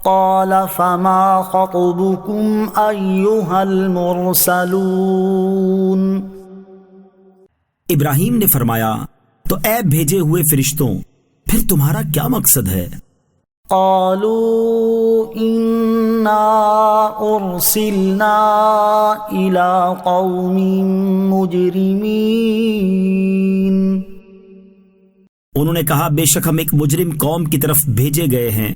قال فما خطبكم أيها المرسلون؟ ابراہیم نے فرمایا تو اے بھیجے ہوئے فرشتوں پھر تمہارا کیا مقصد ہے؟ قالوا إنا أرسلنا إلى قوم مجرمين۔ انہوں نے کہا بے شک ہم ایک مجرم قوم کی طرف بھیجے گئے ہیں۔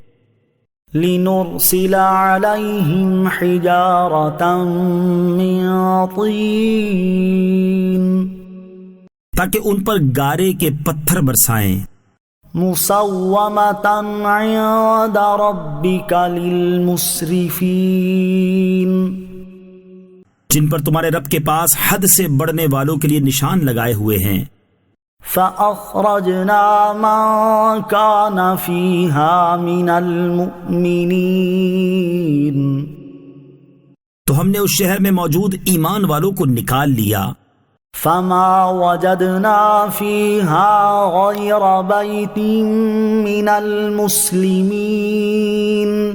لنرسل عليهم حجارة من طين، تاکہ ان پر گارے کے پتھر برسائیں، مسومة عند ربك للمسرفين، جن پر تمہارے رب کے پاس حد سے بڑھنے والوں کے لیے نشان لگائے ہوئے ہیں۔ فأخرجنا من كان فيها من المؤمنين، تو ہم نے اس شہر میں موجود ایمان والوں کو نکال لیا۔ فما وجدنا فيها غير بيت من المسلمين،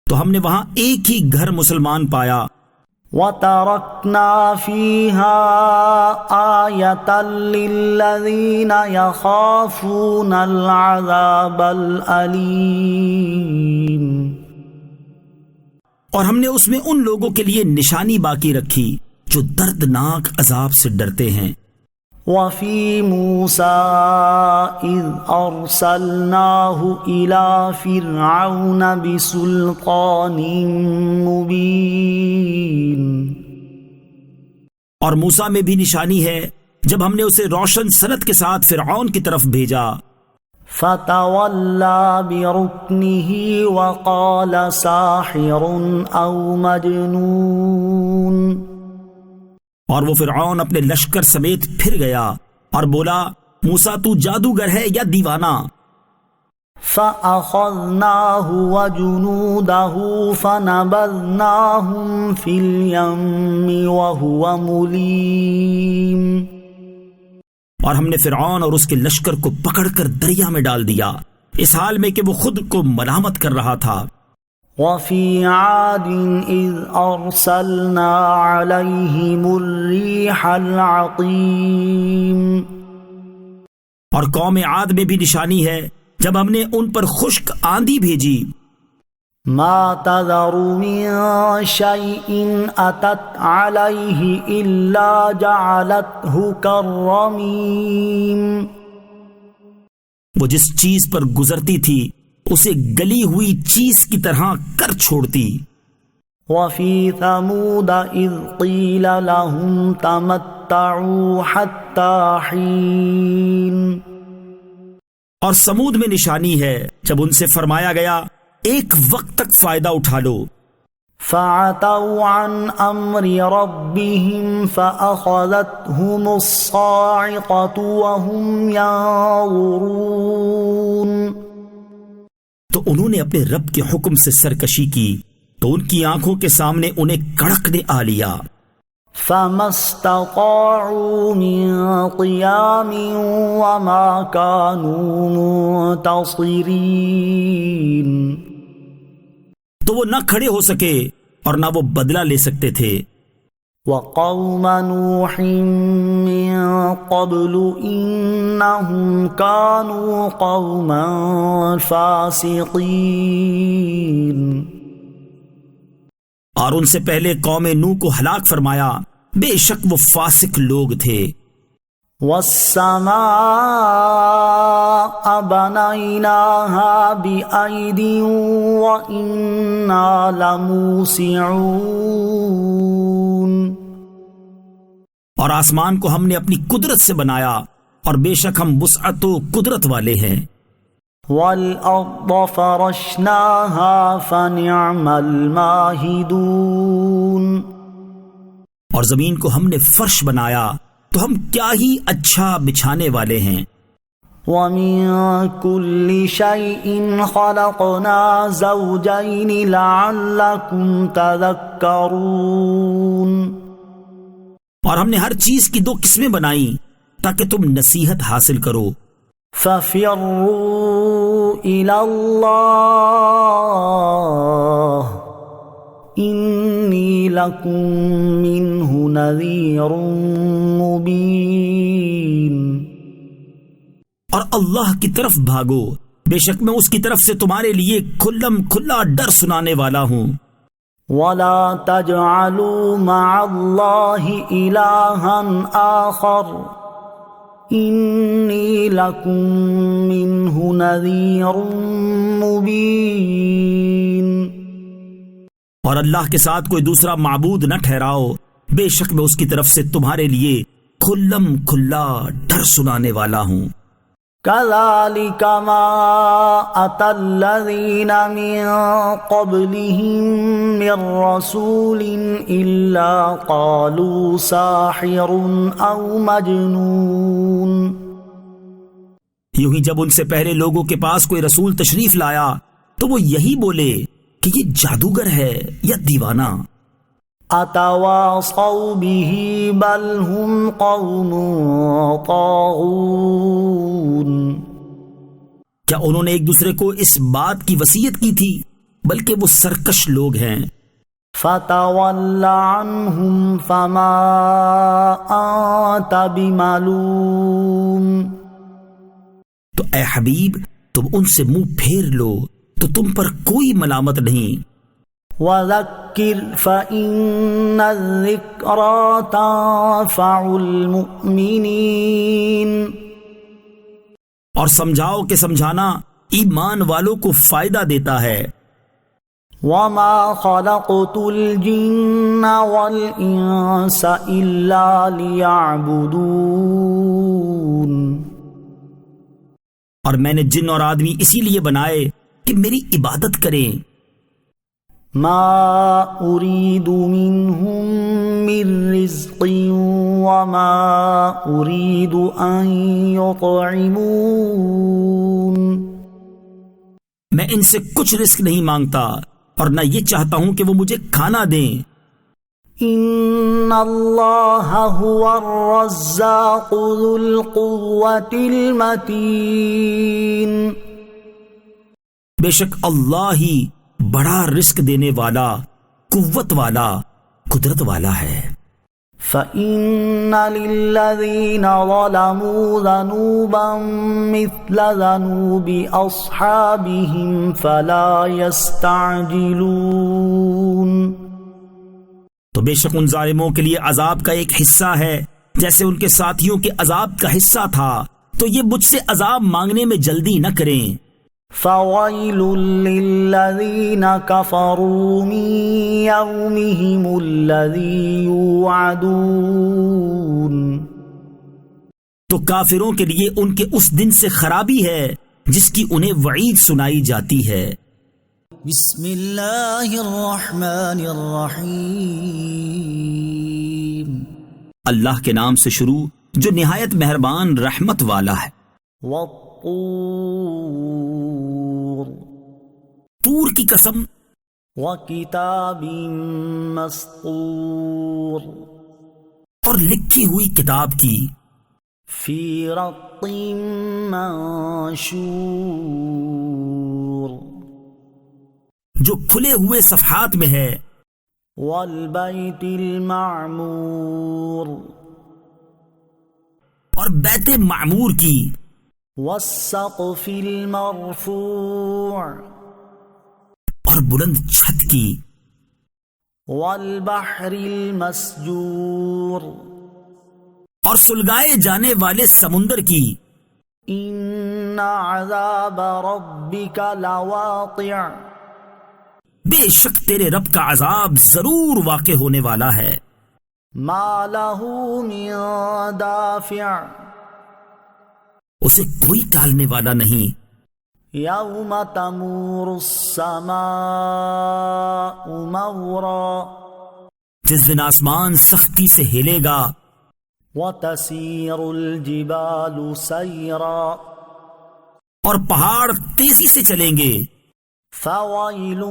تو ہم نے وہاں ایک ہی گھر مسلمان پایا۔ وتركنا فيها آية للذين يخافون العذاب الأليم، اور ہم نے اس میں ان لوگوں کے لیے نشانی باقی رکھی جو دردناک عذاب سے ڈرتے ہیں۔ وفي موسى إذ أرسلناه إلى فرعون بسلطان مبين، اور موسیٰ میں بھی نشانی ہے جب ہم نے اسے روشن سند کے ساتھ فرعون کی طرف بھیجا۔ فتولى بركنه وقال ساحر أو مجنون، اور وہ فرعون اپنے لشکر سمیت پھر گیا اور بولا موسیٰ تو جادوگر ہے یا دیوانہ۔ فأخذناه وجنوده فنبذناهم في اليم وهو مليم، اور ہم نے فرعون اور اس کے لشکر کو پکڑ کر دریا میں ڈال دیا اس حال میں کہ وہ خود کو ملامت کر رہا تھا۔ وفي عاد إذ أرسلنا عليهم الريح العقيم، اور قوم عاد میں بھی نشانی ہے جب ہم نے ان پر خشک آندھی بھیجی۔ ما تذر من شيء أتت عليه إلا جعلته كالرميم، وہ جس چیز پر گزرتی تھی اسے گلی ہوئی چیز کی طرح کر چھوڑتی۔ وفي ثمود إذ قيل لهم تمتعوا حتى حين، اور سمود میں نشانی ہے جب ان سے فرمایا گیا ایک وقت تک فائدہ اٹھا لو۔ فعتوا عن أمر ربهم فأخذتهم الصاعقة وهم ينظرون، تو انہوں نے اپنے رب کے حکم سے سرکشی کی تو ان کی آنکھوں کے سامنے انہیں کڑک نے آ لیا۔ فما استطاعوا من قيام وما كانوا منتصرين، تو وہ نہ کھڑے ہو سکے اور نہ وہ بدلہ لے سکتے تھے۔ وقوم نوح من قبل إنهم كانوا قوما فاسقين، اور ان سے پہلے قوم نوح کو ہلاک فرمایا بے شک وہ فاسق لوگ تھے۔ والسماء بنيناها بأيد وإنا لموسعون، اور آسمان کو ہم نے اپنی قدرت سے بنایا اور بے شک ہم وسعت و قدرت والے ہیں۔ والأرض فرشناها فنعم الماهدون، اور زمین کو ہم نے فرش بنایا تو ہم کیا ہی اچھا بچھانے والے ہیں۔ ومن كل شيء خلقنا زوجين لعلكم تذكرون، اور ہم نے ہر چیز کی دو قسمیں بنائی تاکہ تم نصیحت حاصل کرو۔ ففروا إلى الله لكم منه نذير مبين. اور اللہ کی طرف بھاگو، بے شک میں اس کی طرف سے تمہارے لیے کھلم کھلا ڈر سنانے والا ہوں. ولا تجعلوا مع الله إلها آخر إني لكم منه نذير مبين. اور اللہ کے ساتھ کوئی دوسرا معبود نہ ٹھہراؤ، بے شک میں اس کی طرف سے تمہارے لیے کھلم کھلا ڈر سنانے والا ہوں. كذلك ما أتى الذين من قبلهم من رسول إلا قالوا ساحر أو مجنون. یوں ہی جب ان سے پہلے لوگوں کے پاس کوئی رسول تشریف لایا تو وہ یہی بولے کہ یہ جادوگر ہے یا دیوانہ. أتواصوا به بل هم قوم طاغون. کیا انہوں نے ایک دوسرے کو اس بات کی وصیت کی تھی؟ بلکہ وہ سرکش لوگ ہیں. فتول عنهم فما أنت بملوم. تو اے حبیب تم ان سے منہ پھیر لو تو تم پر کوئی ملامت نہیں. وذکر فإن الذکرى تنفع المؤمنین. اور سمجھاؤ کہ سمجھانا ایمان والوں کو فائدہ دیتا ہے. وما خلقت الجن والانس الا لیعبدون. اور میں نے جن اور آدمی اسی لیے بنائے کہ میری عبادت کریں. ما اريد منهم من رزق وما اريد ان يطعمون. میں ان سے کچھ رزق نہیں مانگتا اور نہ یہ چاہتا ہوں کہ وہ مجھے کھانا دیں. ان اللہ هو الرزاق ذو القوة المتین. بے شک اللہ ہی بڑا رزق دینے والا، قوت والا، قدرت والا ہے. فَإِنَّ لِلَّذِينَ ظَلَمُوا ذَنُوبًا مِثْلَ ذَنُوبِ أَصْحَابِهِمْ فَلَا يَسْتَعْجِلُونَ. تو بے شک ان ظالموں کے لیے عذاب کا ایک حصہ ہے جیسے ان کے ساتھیوں کے عذاب کا حصہ تھا، تو یہ مجھ سے عذاب مانگنے میں جلدی نہ کریں. فَوَيْلٌ لِّلَّذِينَ كَفَرُوا مِن يَوْمِهِمُ الَّذِي يُوعَدُونَ. تو کافروں کے لیے ان کے اس دن سے خرابی ہے جس کی انہیں وعید سنائی جاتی ہے. بسم اللہ الرحمن الرحیم. اللہ کے نام سے شروع جو نہایت مہربان رحمت والا ہے. والطور. طور کی قسم. وکتاب مسطور. اور لکھی ہوئی کتاب کی. فی رق منشور. جو کھلے ہوئے صفحات میں ہے. والبیت المعمور. اور بیت معمور کی. والسقف المرفوع. اور بلند چھت کی. والبحر المسجور. اور سلگائے جانے والے سمندر کی. ان عذاب ربک لواقع. بے شک تیرے رب کا عذاب ضرور واقع ہونے والا ہے. ما له من دافع. اسے کوئی ٹالنے والا نہیں. یوم تمور السماء مورا. جس دن آسمان سختی سے ہلے گا. وتسیر الجبال سیرا. اور پہاڑ تیزی سے چلیں گے. فویل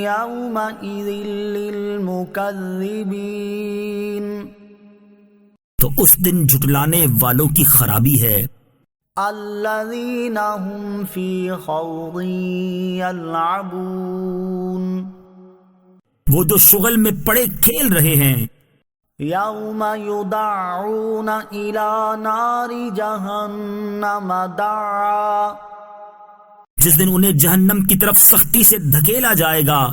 یومئذ للمکذبین. تو اس دن جھٹلانے والوں کی خرابی ہے. الذین هم فی خوض یلعبون. وہ جو شغل میں پڑے کھیل رہے ہیں. یوم یدعون الی نار جہنم دعا، جس دن انہیں جہنم کی طرف سختی سے دھکیلا جائے گا.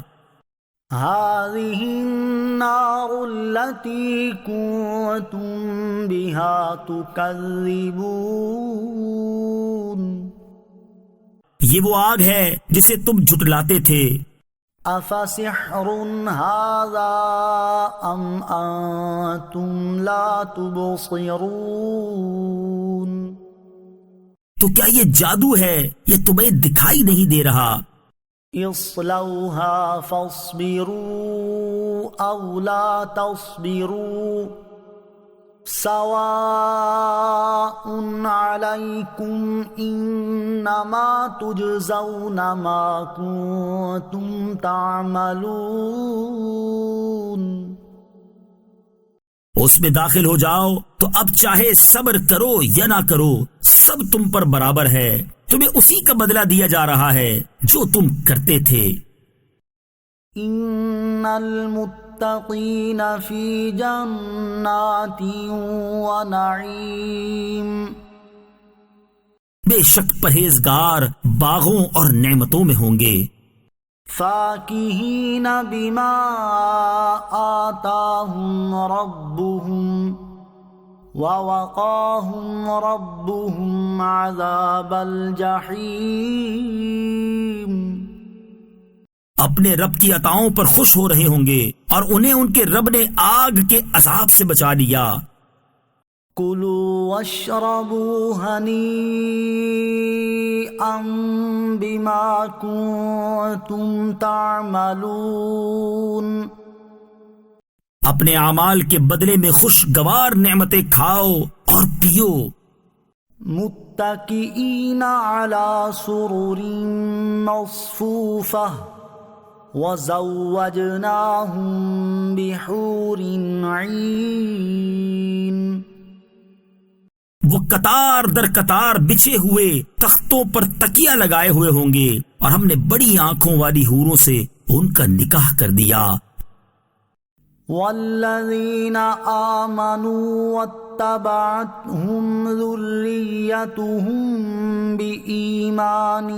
هذه النار التي كنتم بها تكذبون، یہ وہ آگ ہے جسے تم جھٹلاتے تھے. افسحر هذا ام انتم لا تبصرون، تو کیا یہ جادو ہے یہ تمہیں دکھائی نہیں دے رہا؟ اصلوها فاصبروا او لا تصبروا سواء عليكم انما تجزون ما كنتم تعملون. اس میں داخل ہو جاؤ تو اب چاہے صبر کرو یا نہ کرو سب تم پر برابر ہے، تمہیں اسی کا بدلہ دیا جا رہا ہے جو تم کرتے تھے. ان المتقین فی جنات ونعیم، بے شک پرہیزگار باغوں اور نعمتوں میں ہوں گے. فاکہین بما آتاہم ربہم ووقاہم ربہم عذاب الجحیم، اپنے رب کی عطاؤں پر خوش ہو رہے ہوں گے اور انہیں ان کے رب نے آگ کے عذاب سے بچا لیا. کلوا واشربوا ہنیئا بما کنتم تعملون، اپنے اعمال کے بدلے میں خوشگوار نعمتیں کھاؤ اور پیو. متکئین علی سرر مصفوفہ وزوجناہم بحور عین، وہ قطار در قطار بچھے ہوئے تختوں پر تکیہ لگائے ہوئے ہوں گے اور ہم نے بڑی آنکھوں والی حوروں سے ان کا نکاح کر دیا. والذین آمنوا واتبعتهم ذریتهم بإیمان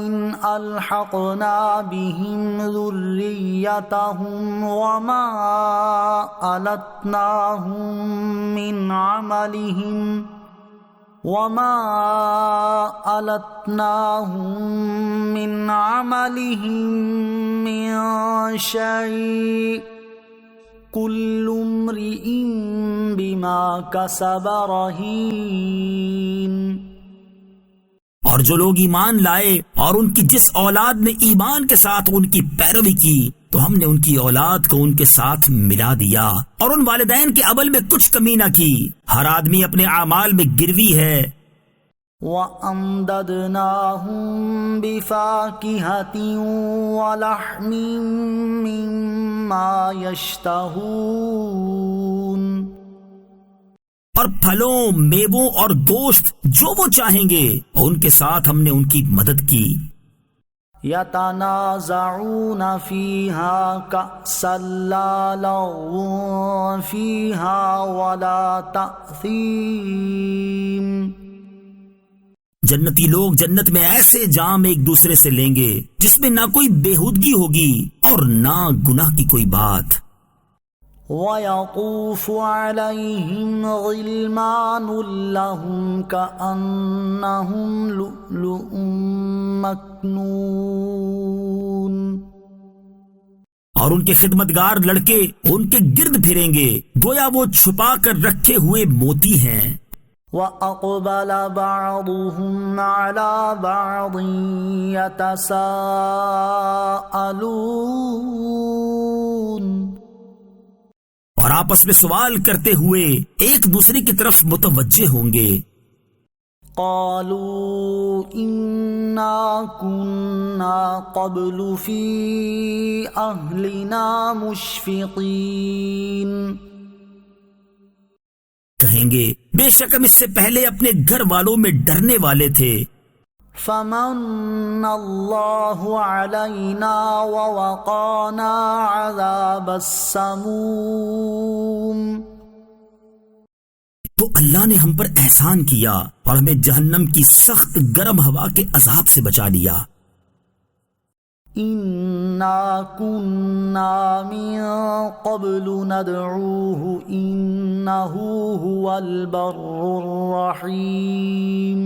الحقنا بهم ذریتهم وما ألتناهم من عملهم من شيء کل امرئ بما کسب رہین، اور جو لوگ ایمان لائے اور ان کی جس اولاد نے ایمان کے ساتھ ان کی پیروی کی تو ہم نے ان کی اولاد کو ان کے ساتھ ملا دیا اور ان والدین کے عمل میں کچھ کمی نہ کی. ہر آدمی اپنے اعمال میں گروی ہے. وَأَمْدَدْنَاهُمْ بِفَاكِهَةٍ وَلَحْمٍ مِّمَّا يَشْتَهُونَ، اور پھلوں، میووں اور گوشت جو وہ چاہیں گے ان کے ساتھ ہم نے ان کی مدد کی. يَتَنَازَعُونَ فِيهَا كَأْسًا لَّا لَغْوٌ فِيهَا وَلَا تَأْثِيمٌ، جنتی لوگ جنت میں ایسے جام ایک دوسرے سے لیں گے جس میں نہ کوئی بےہودگی ہوگی اور نہ گناہ کی کوئی بات. وَيَطُوفُ عَلَيْهِمْ غِلْمَانٌ لَّهُمْ كَأَنَّهُمْ لُؤْلُؤٌ مَّكْنُونٌ، اور ان کے خدمتگار لڑکے ان کے گرد پھریں گے گویا وہ چھپا کر رکھے ہوئے موتی ہیں. وَأَقْبَلَ بَعْضُهُمْ عَلَى بَعْضٍ يَتَسَاءَلُونَ، اور آپس میں سوال کرتے ہوئے ایک دوسرے کی طرف متوجہ ہوں گے. قَالُوا إِنَّا كُنَّا قَبْلُ فِي أَهْلِنَا مُشْفِقِينَ، کہیں گے بے شک ہم اس سے پہلے اپنے گھر والوں میں ڈرنے والے تھے. فمن اللہ علینا ووقانا عذاب السموم. تو اللہ نے ہم پر احسان کیا اور ہمیں جہنم کی سخت گرم ہوا کے عذاب سے بچا لیا. انا كنا من قبل ندعوه انه هو البر الرحیم.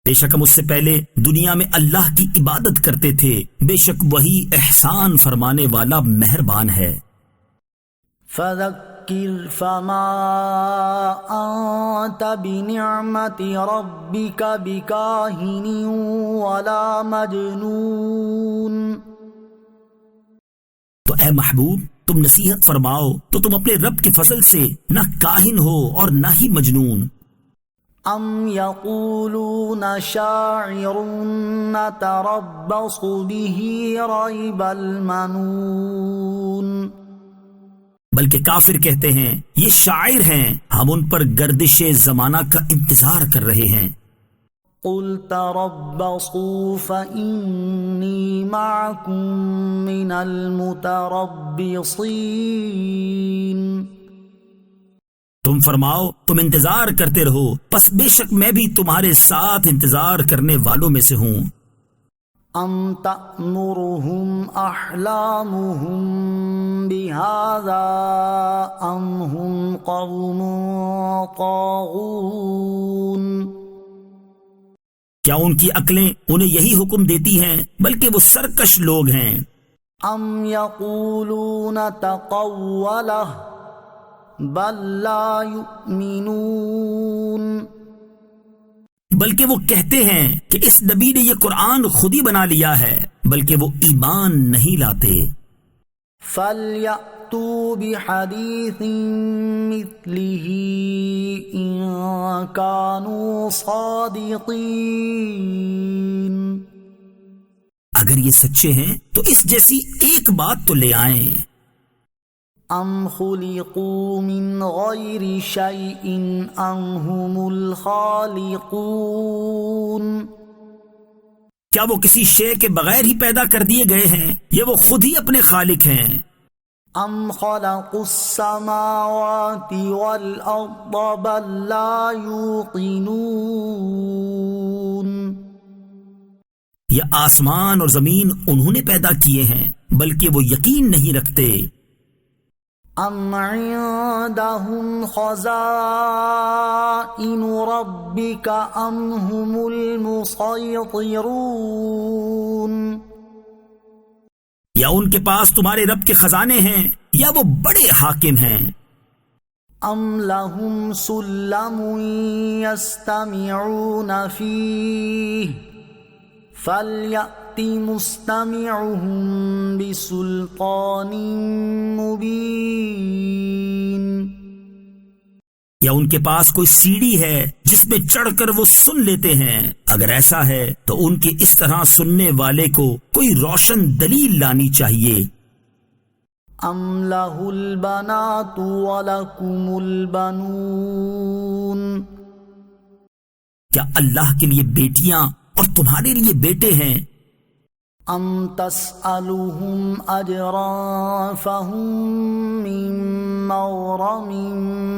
بے شک ہم اس سے پہلے دنیا میں اللہ کی عبادت کرتے تھے، بے شک وہی احسان فرمانے والا مہربان ہے. فذکر فما انت بنعمت ربک بکاہن ولا مجنون. تو اے محبوب تم نصیحت فرماؤ تو تم اپنے رب کے فضل سے نہ کاہن ہو اور نہ ہی مجنون. ام یقولون شاعر نتربص به ریب المنون. بلکہ کافر کہتے ہیں یہ شاعر ہیں، ہم ان پر گردش زمانہ کا انتظار کر رہے ہیں. قل تربصوا فإنی معکم من المتربصین. تم فرماؤ تم انتظار کرتے رہو، پس بے شک میں بھی تمہارے ساتھ انتظار کرنے والوں میں سے ہوں. ام تأمرهم احلامهم بهذا ام هم قوم طاغون. کیا ان کی عقلیں انہیں یہی حکم دیتی ہیں؟ بلکہ وہ سرکش لوگ ہیں. ام یقولون تقولہ بل لا یؤمنون. بلکہ وہ کہتے ہیں کہ اس نبی نے یہ قرآن خود ہی بنا لیا ہے، بلکہ وہ ایمان نہیں لاتے. فَلْيَأْتُوا بِحَدِيثٍ مِثْلِهِ إِن كَانُوا صَادِقِينَ. اگر یہ سچے ہیں تو اس جیسی ایک بات تو لے آئیں. ام خلقوا من غیر شیء ام هم الخالقون. کیا وہ کسی شے کے بغیر ہی پیدا کر دیے گئے ہیں یا وہ خود ہی اپنے خالق ہیں؟ ام خلقوا السماوات والارض بل لا یوقنون. یا آسمان اور زمین انہوں نے پیدا کیے ہیں بلکہ وہ یقین نہیں رکھتے. ام عندهم خزائن ربک ام هم المسیطرون. یا ان کے پاس تمہارے رب کے خزانے ہیں یا وہ بڑے حاکم ہیں. ام لهم سلم یستمعون فیہ فَلْيَأْتِ مُسْتَمِعُهُمْ بِسُلْطَانٍ مُبِينٍ. یا ان کے پاس کوئی سیڑھی ہے جس میں چڑھ کر وہ سن لیتے ہیں؟ اگر ایسا ہے تو ان کے اس طرح سننے والے کو کوئی روشن دلیل لانی چاہیے. ام لَهُ الْبَنَاتُ وَلَكُمُ الْبَنُونَ. کیا اللہ کے لیے بیٹیاں اور تمہارے لیے بیٹے ہیں؟ ام تسألهم اجرا فهم من مغرم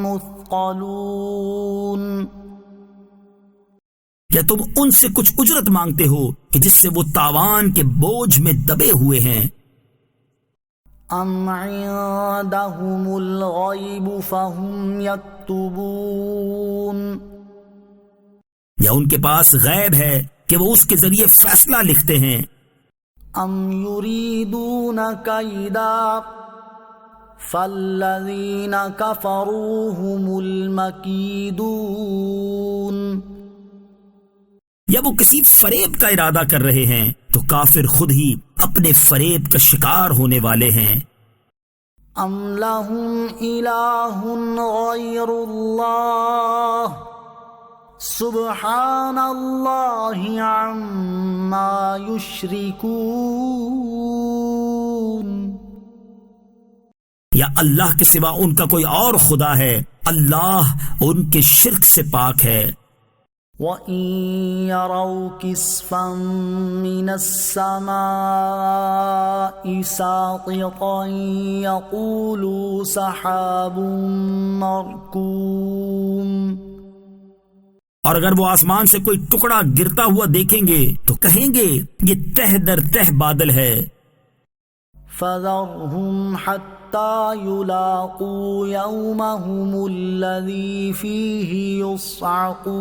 مثقلون. کیا تم ان سے کچھ اجرت مانگتے ہو کہ جس سے وہ تاوان کے بوجھ میں دبے ہوئے ہیں؟ ام عندهم الغیب فهم یکتبون. یا ان کے پاس غیب ہے کہ وہ اس کے ذریعے فیصلہ لکھتے ہیں؟ ام یریدون کیدا فالذین کفروا هم المکیدون. یا وہ کسی فریب کا ارادہ کر رہے ہیں تو کافر خود ہی اپنے فریب کا شکار ہونے والے ہیں. ام لهم الہ غیر اللہ سبحان اللہ عما یشرکون. یا اللہ کے سوا ان کا کوئی اور خدا ہے، اللہ ان کے شرک سے پاک ہے. وَإِن يَرَوْا كِسْفًا مِّنَ السَّمَاءِ سَاقِطًا يَقُولُوا سَحَابٌ مَّرْكُومٌ، اور اگر وہ آسمان سے کوئی ٹکڑا گرتا ہوا دیکھیں گے تو کہیں گے یہ تہ در تہ بادل ہے۔ فَذَرْهُمْ حَتَّى يُلَاقُوا يَوْمَهُمُ الَّذِي فِيهِ يُصْعَقُونَ،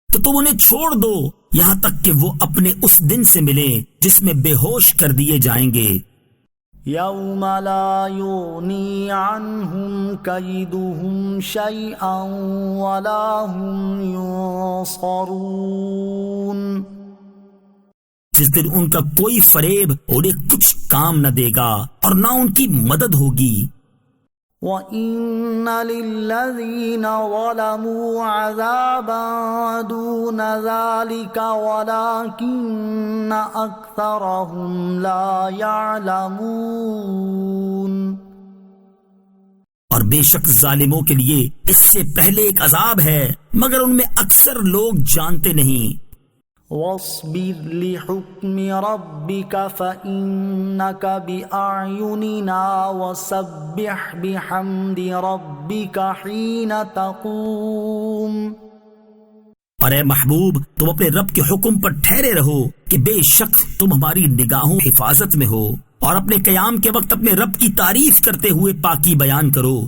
تو تم انہیں چھوڑ دو یہاں تک کہ وہ اپنے اس دن سے ملیں جس میں بے ہوش کر دیے جائیں گے۔ يَوْمَ لَا يُغْنِي عَنْهُمْ كَيْدُهُمْ شَيْئًا وَلَا هُمْ يُنصَرُونَ، جس دن ان کا کوئی فریب انہیں کچھ کام نہ دے گا اور نہ ان کی مدد ہوگی۔ وَإِنَّ لِلَّذِينَ ظَلَمُوا عَذَابًا دُونَ ذَلِكَ وَلَكِنَّ أَكْثَرَهُمْ لَا يَعْلَمُونَ، اور بے شک ظالموں کے لیے اس سے پہلے ایک عذاب ہے مگر ان میں اکثر لوگ جانتے نہیں۔ وَاصْبِرْ لِحُكْمِ رَبِّكَ فَإِنَّكَ بِأَعْيُنِنَا وَسَبِّحْ بِحَمْدِ رَبِّكَ حِينَ تَقُومُ، اور اے محبوب تم اپنے رب کے حکم پر ٹھہرے رہو کہ بے شک تم ہماری نگاہوں حفاظت میں ہو، اور اپنے قیام کے وقت اپنے رب کی تعریف کرتے ہوئے پاکی بیان کرو۔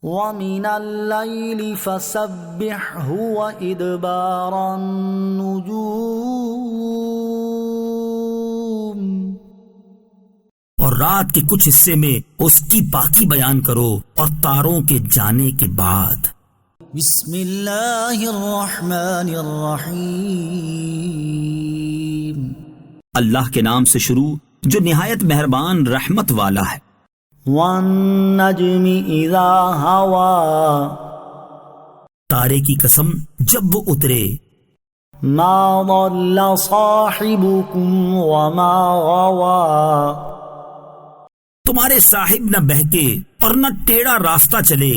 وَمِنَ اللَّيْلِ فَسَبِّحْهُ وَإِدْبَارَ النُّجُومِ، اور رات کے کچھ حصے میں اس کی پاکی بیان کرو اور تاروں کے جانے کے بعد۔ بسم اللہ الرحمن الرحیم، اللہ کے نام سے شروع جو نہایت مہربان رحمت والا ہے۔ وَالنَّجْمِ إِذَا هَوَىٰ، تارے کی قسم جب وہ اترے۔ مَا ضَلَّ صَاحِبُكُمْ وَمَا غَوَىٰ، تمہارے صاحب نہ بہکے اور نہ ٹیڑھا راستہ چلے۔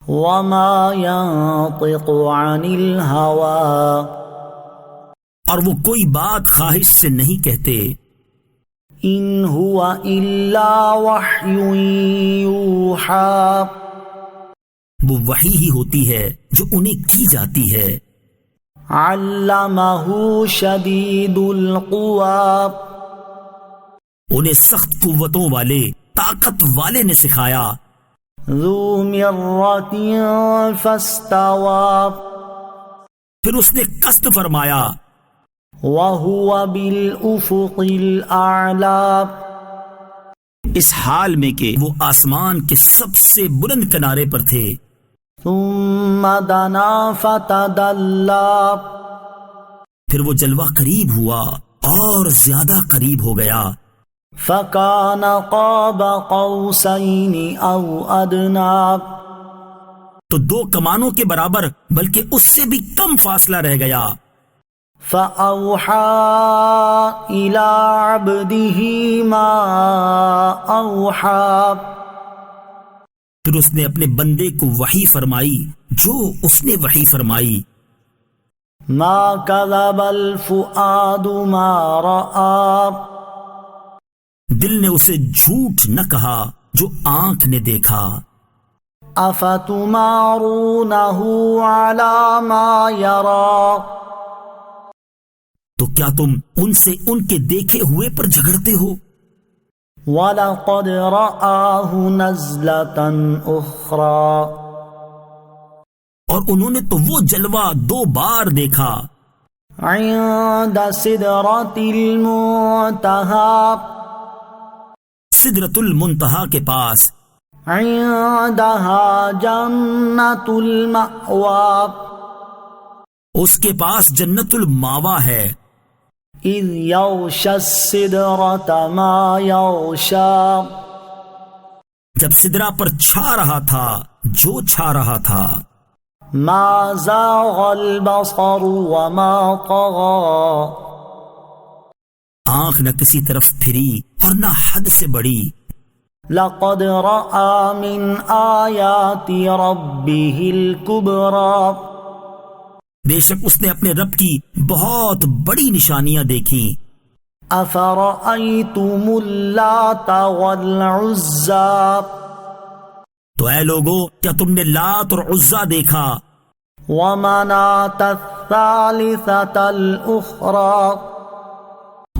وَمَا يَنطِقُ عَنِ الْهَوَىٰ، اور وہ کوئی بات خواہش سے نہیں کہتے۔ إِنْ هُوَ إِلَّا وَحْيٌ يُوحَىٰ، وہ وحی ہی ہوتی ہے جو انہیں کی جاتی ہے۔ عَلَّمَهُ شَدِيدُ الْقُوَىٰ، انہیں سخت قوتوں والے طاقت والے نے سکھایا۔ ذُو مِرَّةٍ فَاسْتَوَىٰ، پھر اس نے قصد فرمایا۔ وَهُوَ بِالْأُفُقِ الْأَعْلَىٰ، اس حال میں کہ وہ آسمان کے سب سے بلند کنارے پر تھے۔ ثُمَّ دَنَا فَتَدَلَّىٰ، پھر وہ جلوہ قریب ہوا اور زیادہ قریب ہو گیا۔ فَكَانَ قَابَ قَوْسَيْنِ أَوْ أَدْنَىٰ، تو دو کمانوں کے برابر بلکہ اس سے بھی کم فاصلہ رہ گیا۔ فَأَوْحَىٰ إِلَىٰ عَبْدِهِ مَا أَوْحَىٰ، پھر اس نے اپنے بندے کو وحی فرمائی جو اس نے وحی فرمائی۔ مَا كَذَبَ الْفُؤَادُ مَا رَأَىٰ، دل نے اسے جھوٹ نہ کہا جو آنکھ نے دیکھا۔ أَفَتُمَارُونَهُ عَلَىٰ مَا يَرَىٰ، تو کیا تم ان سے ان کے دیکھے ہوئے پر جھگڑتے ہو؟ وَلَقَدْ رَآهُ نَزْلَةً أُخْرَىٰ، اور انہوں نے تو وہ جلوہ دو بار دیکھا۔ عِندَ سِدْرَةِ الْمُنتَهَىٰ، سدرۃ المنتہا کے پاس۔ عِندَهَا جَنَّةُ الْمَأْوَىٰ، اس کے پاس جنت الماوا ہے۔ إِذْ يَغْشَى السِّدْرَةَ مَا يَغْشَىٰ، جب سدرا پر چھا رہا تھا جو چھا رہا تھا۔ مَا زَاغَ الْبَصَرُ وَمَا طَغَىٰ، آنکھ نہ کسی طرف پھری اور نہ حد سے بڑی۔ لقد رأى من آیات ربه الكبرى بے شک اس نے اپنے رب کی بہت بڑی نشانیاں دیکھی. افرأيتم اللات والعزى تو اے لوگو، کیا تم نے لات اور عزا دیکھا؟ ومناة الثالثة الأخرى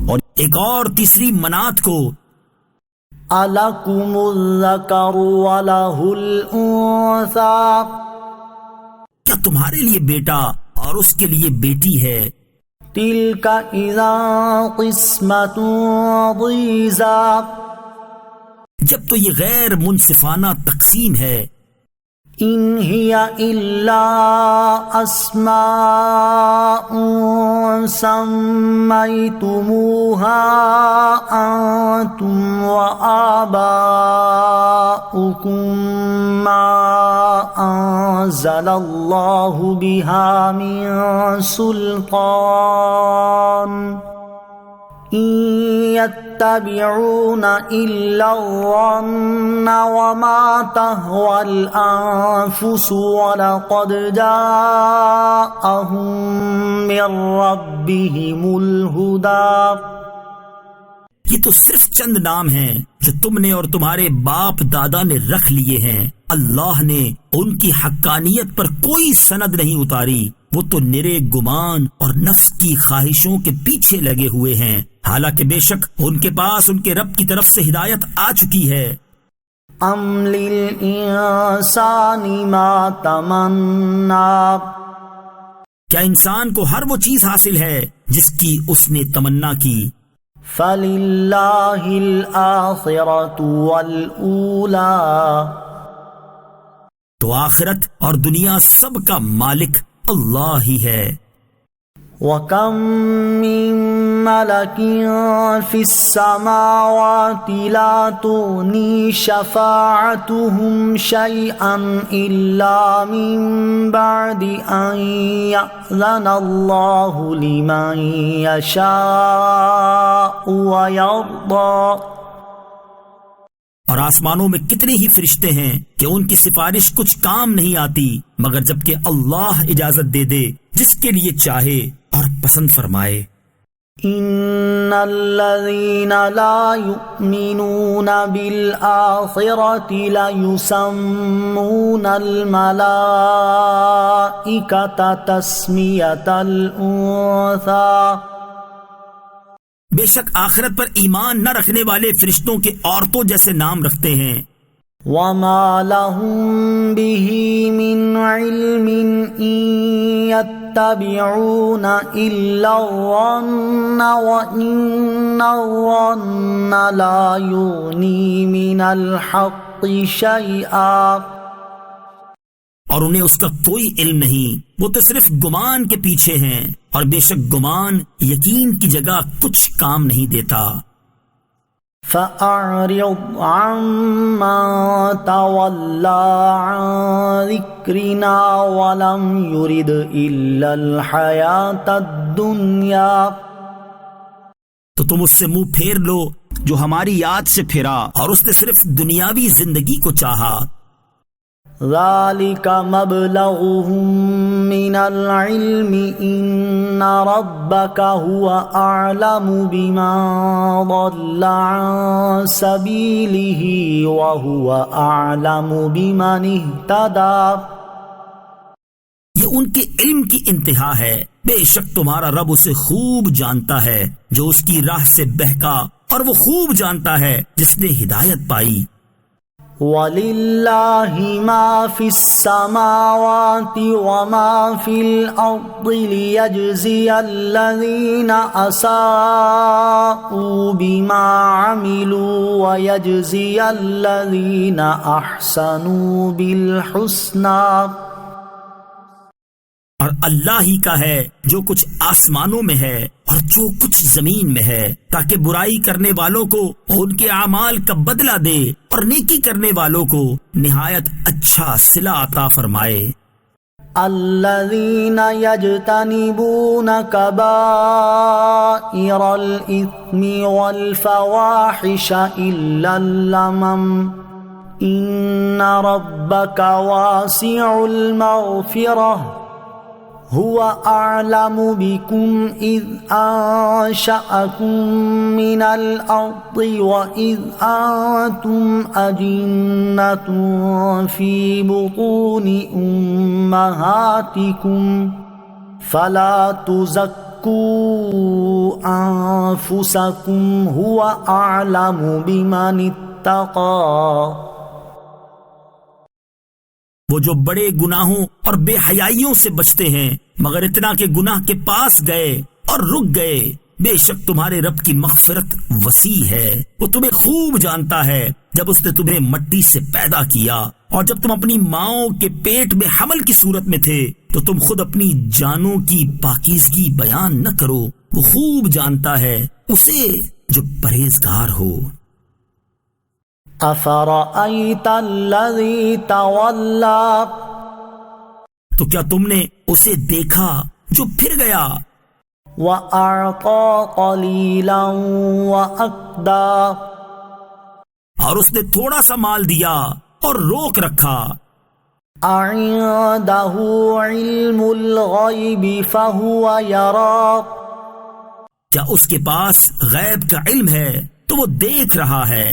اور ایک اور تیسری منات کو. ألكم الذكر وله الأنثى کیا تمہارے لیے بیٹا اور اس کے لیے بیٹی ہے؟ تلك إذا قسمة ضيزى جب تو یہ غیر منصفانہ تقسیم ہے. إن هي إلا أسماء سميتموها أنتم وآباؤكم ما أنزل الله بها من سلطان إن يتبعون إلا الظن وما تهوى الأنفس ولقد جاءهم من ربهم الهدى. یہ تو صرف چند نام ہیں جو تم نے اور تمہارے باپ دادا نے رکھ لیے ہیں. اللہ نے ان کی حقانیت پر کوئی سند نہیں اتاری. وہ تو نرے گمان اور نفس کی خواہشوں کے پیچھے لگے ہوئے ہیں، حالانکہ بے شک ان کے پاس ان کے رب کی طرف سے ہدایت آ چکی ہے. ام للانسان ما تمنا کیا انسان کو ہر وہ چیز حاصل ہے جس کی اس نے تمنا کی؟ فللہ الآخرۃ والأولی تو آخرت اور دنیا سب کا مالک اللہ ہی ہے. وَكَم مِّن مَّلَكٍ فِي السَّمَاوَاتِ لَا تُغْنِي شَفَاعَتُهُمْ شَيْئًا إِلَّا مِن بَعْدِ أَن يَأْذَنَ اللَّهُ لِمَن يَشَاءُ وَيَرْضَىٰ. اور آسمانوں میں کتنے ہی فرشتے ہیں کہ ان کی سفارش کچھ کام نہیں آتی مگر جبکہ اللہ اجازت دے دے جس کے لیے چاہے اور پسند فرمائے. ان الذين لا يؤمنون بالآخرة ليسمون الملائكة تسمية الأنثى. بے شک آخرت پر ایمان نہ رکھنے والے فرشتوں کے عورتوں جیسے نام رکھتے ہیں. وما لهم به من علم إن يتبعون إلا الظن وإن الظن لا يغني من الحق شيئا. اور انہیں اس کا کوئی علم نہیں، وہ تو صرف گمان کے پیچھے ہیں، اور بے شک گمان یقین کی جگہ کچھ کام نہیں دیتا. فأعرض عمن تولى عن ذكرنا ولم يرد إلا الحياة الدنيا. تو تم اس سے منہ پھیر لو جو ہماری یاد سے پھرا اور اس نے صرف دنیاوی زندگی کو چاہا. ذلك مبلغهم من العلم إن ربك هو أعلم بمن ضل عن سبيله وهو أعلم بمن اهتدى. یہ ان کے علم کی انتہا ہے. بے شک تمہارا رب اسے خوب جانتا ہے جو اس کی راہ سے بہکا، اور وہ خوب جانتا ہے جس نے ہدایت پائی. وَلِلَّهِ مَا فِي السَّمَاوَاتِ وَمَا فِي الْأَرْضِ لِيَجْزِيَ الَّذِينَ أَسَاءُوا بِمَا عَمِلُوا وَيَجْزِيَ الَّذِينَ أَحْسَنُوا بِالْحُسْنَى. اور اللہ ہی کا ہے جو کچھ آسمانوں میں ہے اور جو کچھ زمین میں ہے، تاکہ برائی کرنے والوں کو ان کے اعمال کا بدلہ دے اور نیکی کرنے والوں کو نہایت اچھا صلہ عطا فرمائے. الذين يجتنبون كبائر الإثم والفواحش إلا اللمم إن ربك واسع المغفرة هو أعلم بكم إذ أنشأكم من الأرض وإذ أنتم أجنة في بطون أمهاتكم فلا تزكوا أنفسكم هو أعلم بمن اتقى. وہ جو بڑے گناہوں اور بے حیائیوں سے بچتے ہیں مگر اتنا کہ گناہ کے پاس گئے اور رک گئے، بے شک تمہارے رب کی مغفرت وسیع ہے. وہ تمہیں خوب جانتا ہے جب اس نے تمہیں مٹی سے پیدا کیا اور جب تم اپنی ماؤں کے پیٹ میں حمل کی صورت میں تھے تو تم خود اپنی جانوں کی پاکیزگی بیان نہ کرو. وہ خوب جانتا ہے اسے جو پرہیزگار ہو. أفرأيت الذي تولى تو کیا تم نے اسے دیکھا جو پھر گیا وأعطى قليلا وأكدى اور اس نے تھوڑا سا مال دیا اور روک رکھا. أعنده علم الغيب فهو يرى کیا اس کے پاس غیب کا علم ہے تو وہ دیکھ رہا ہے.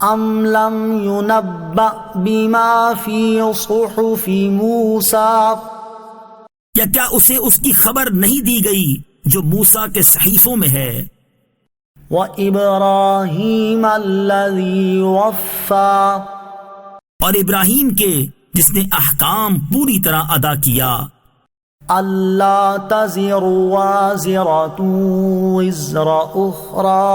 أم لم ينبأ بما في صحف موسى کیا اسے اس کی خبر نہیں دی گئی جو موسیٰ کے صحیفوں میں ہے. وإبراهيم الذي وفى اور ابراہیم کے جس نے احکام پوری طرح ادا کیا. ألا تزر وازرة وزر أخرى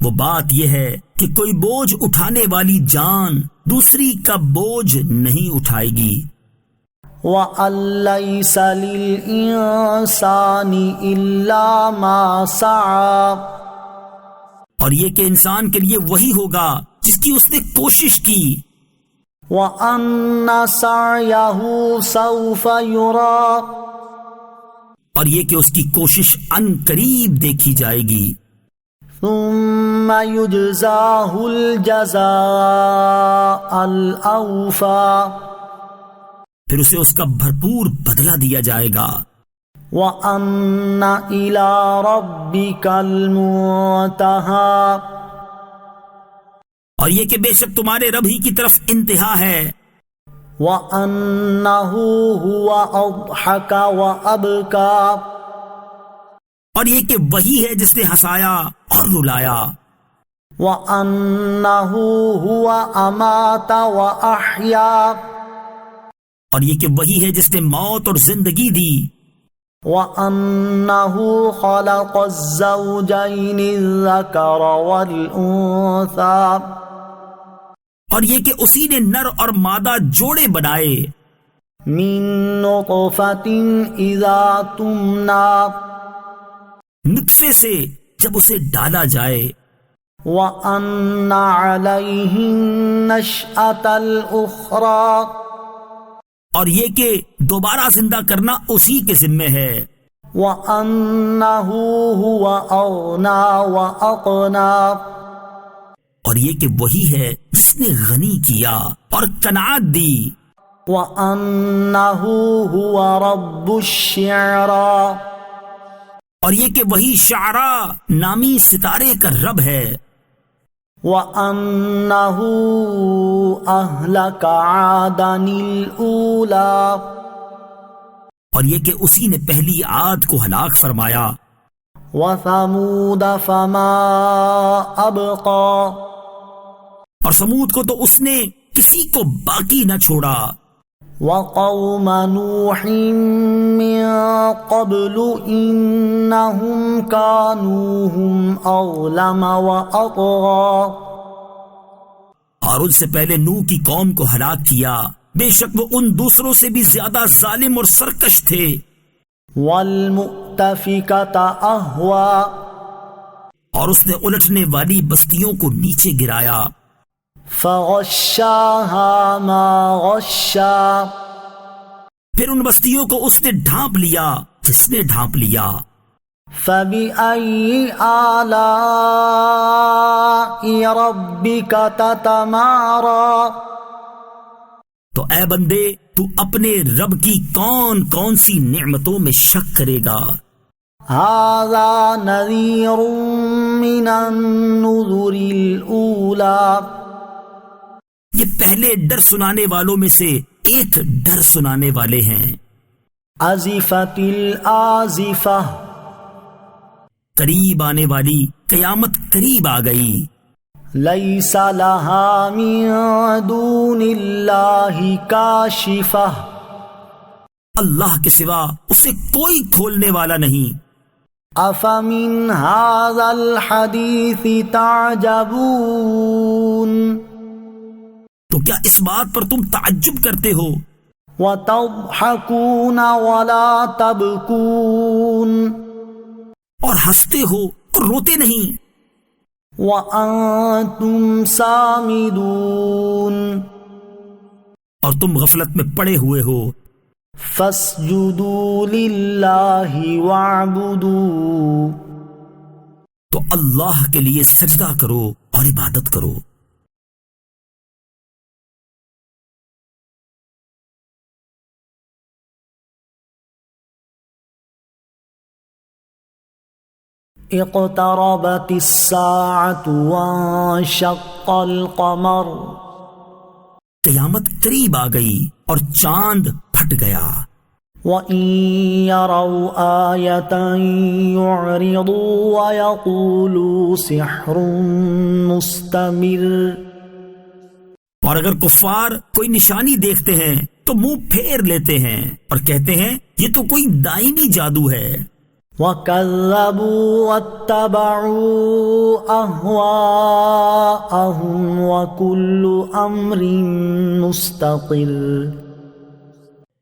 وہ بات یہ ہے کہ کوئی بوجھ اٹھانے والی جان دوسری کا بوجھ نہیں اٹھائے گی. وَأَن لَّيْسَ لِلْإِنسَانِ إِلَّا مَا سَعَىٰ اور یہ کہ انسان کے لیے وہی ہوگا جس کی اس نے کوشش کی. وَأَنَّ سَعْيَهُ سَوْفَ يُرَىٰ اور یہ کہ اس کی کوشش ان قریب دیکھی جائے گی. ثم يجزاه الجزاء الأوفى پھر اسے اس کا بھرپور بدلہ دیا جائے گا. وَأَنَّ إِلَىٰ رَبِّكَ الْمُنتَهَىٰ اور یہ کہ بے شک تمہارے رب ہی کی طرف انتہا ہے. وَأَنَّهُ هُوَ أَضْحَكَ وَأَبْكَىٰ اور یہ کہ وہی ہے جس نے ہنسایا اور رلایا. وَأَنَّهُ هُوَ أَمَاتَ وَأَحْيَا اور یہ کہ وہی ہے جس نے موت اور زندگی دی. وَأَنَّهُ خَلَقَ الزَّوْجَيْنِ الذَّكَرَ وَالْأُنثَىٰ اور یہ کہ اسی نے نر اور مادہ جوڑے بنائے. مِن نُطْفَةٍ إِذَا تُمْنَىٰ نطفے سے جب اسے ڈالا جائے. وَأَنَّ عَلَيْهِ النَّشْأَةَ الْأُخْرَىٰ اور یہ کہ دوبارہ زندہ کرنا اسی کے ذمے ہے. وَأَنَّهُ هُوَ أَغْنَىٰ وَأَقْنَىٰ اور یہ کہ وہی ہے جس نے غنی کیا اور قناعت دی. وَأَنَّهُ هُوَ رَبُّ الشِّعْرَىٰ اور یہ کہ وہی شعراء نامی ستارے کا رب ہے. وَأَنَّهُ أَهْلَكَ عَادًا الْأُولَىٰ اور یہ کہ اسی نے پہلی عاد کو ہلاک فرمایا. وَثَمُودَ فَمَا أَبْقَىٰ اور سمود کو تو اس نے کسی کو باقی نہ چھوڑا. وَقَوْمَ نُوحٍ مِّن قَبْلُ إِنَّهُمْ كَانُوا هُمْ أَظْلَمَ وَأَطْغَىٰ اور ان سے پہلے نوح کی قوم کو ہلاک کیا، بے شک وہ ان دوسروں سے بھی زیادہ ظالم اور سرکش تھے. وَالْمُؤْتَفِكَةَ أَهْوَىٰ اور اس نے الٹنے والی بستیوں کو نیچے گرایا. فَغَشَّاهَا مَا غَشَّىٰ پھر ان بستیوں کو اس نے ڈھانپ لیا جس نے ڈھانپ لیا۔ فَبِأَيِّ آلَاءِ رَبِّكَ تَتَمَارَى، تو اے بندے تو اپنے رب کی کون کون سی نعمتوں میں شک کرے گا؟ هَذَا نَذِيرٌ مِّنَ النُّذُرِ الْأُولَى، یہ پہلے ڈر سنانے والوں میں سے ایک ڈر سنانے والے ہیں۔ أَزِفَتِ الْآزِفَةُ، قریب آنے والی قیامت قریب آ گئی۔ لَيْسَ لَهَا مِن دُونِ اللَّهِ كَاشِفَةٌ، اللہ کے سوا اسے کوئی کھولنے والا نہیں۔ أَفَمِنْ هَذَا الْحَدِيثِ تَعْجَبُونَ، تو کیا اس بات پر تم تعجب کرتے ہو؟ وَتَضْحَكُونَ وَلَا تَبْكُونَ، اور ہنستے ہو اور روتے نہیں۔ وَأَنْتُمْ سَامِدُونَ، اور تم غفلت میں پڑے ہوئے ہو۔ فَاسْجُدُوا لِلَّهِ وَاعْبُدُوا، تو اللہ کے لیے سجدہ کرو اور عبادت کرو۔ اقتربت الساعة وانشق القمر، قیامت قریب آ گئی اور چاند پھٹ گیا۔ وَإِن يَرَوْا آيَةً يُعْرِضُوا وَيَقُولُوا سِحْرٌ مُسْتَمِرٌ، اور اگر کفار کوئی نشانی دیکھتے ہیں تو منہ پھیر لیتے ہیں اور کہتے ہیں یہ تو کوئی دائمی جادو ہے۔ وَكَذَّبُوا وَاتَّبَعُوا أَهْوَاءَهُمْ وَكُلُّ أَمْرٍ مُسْتَقِرٌ،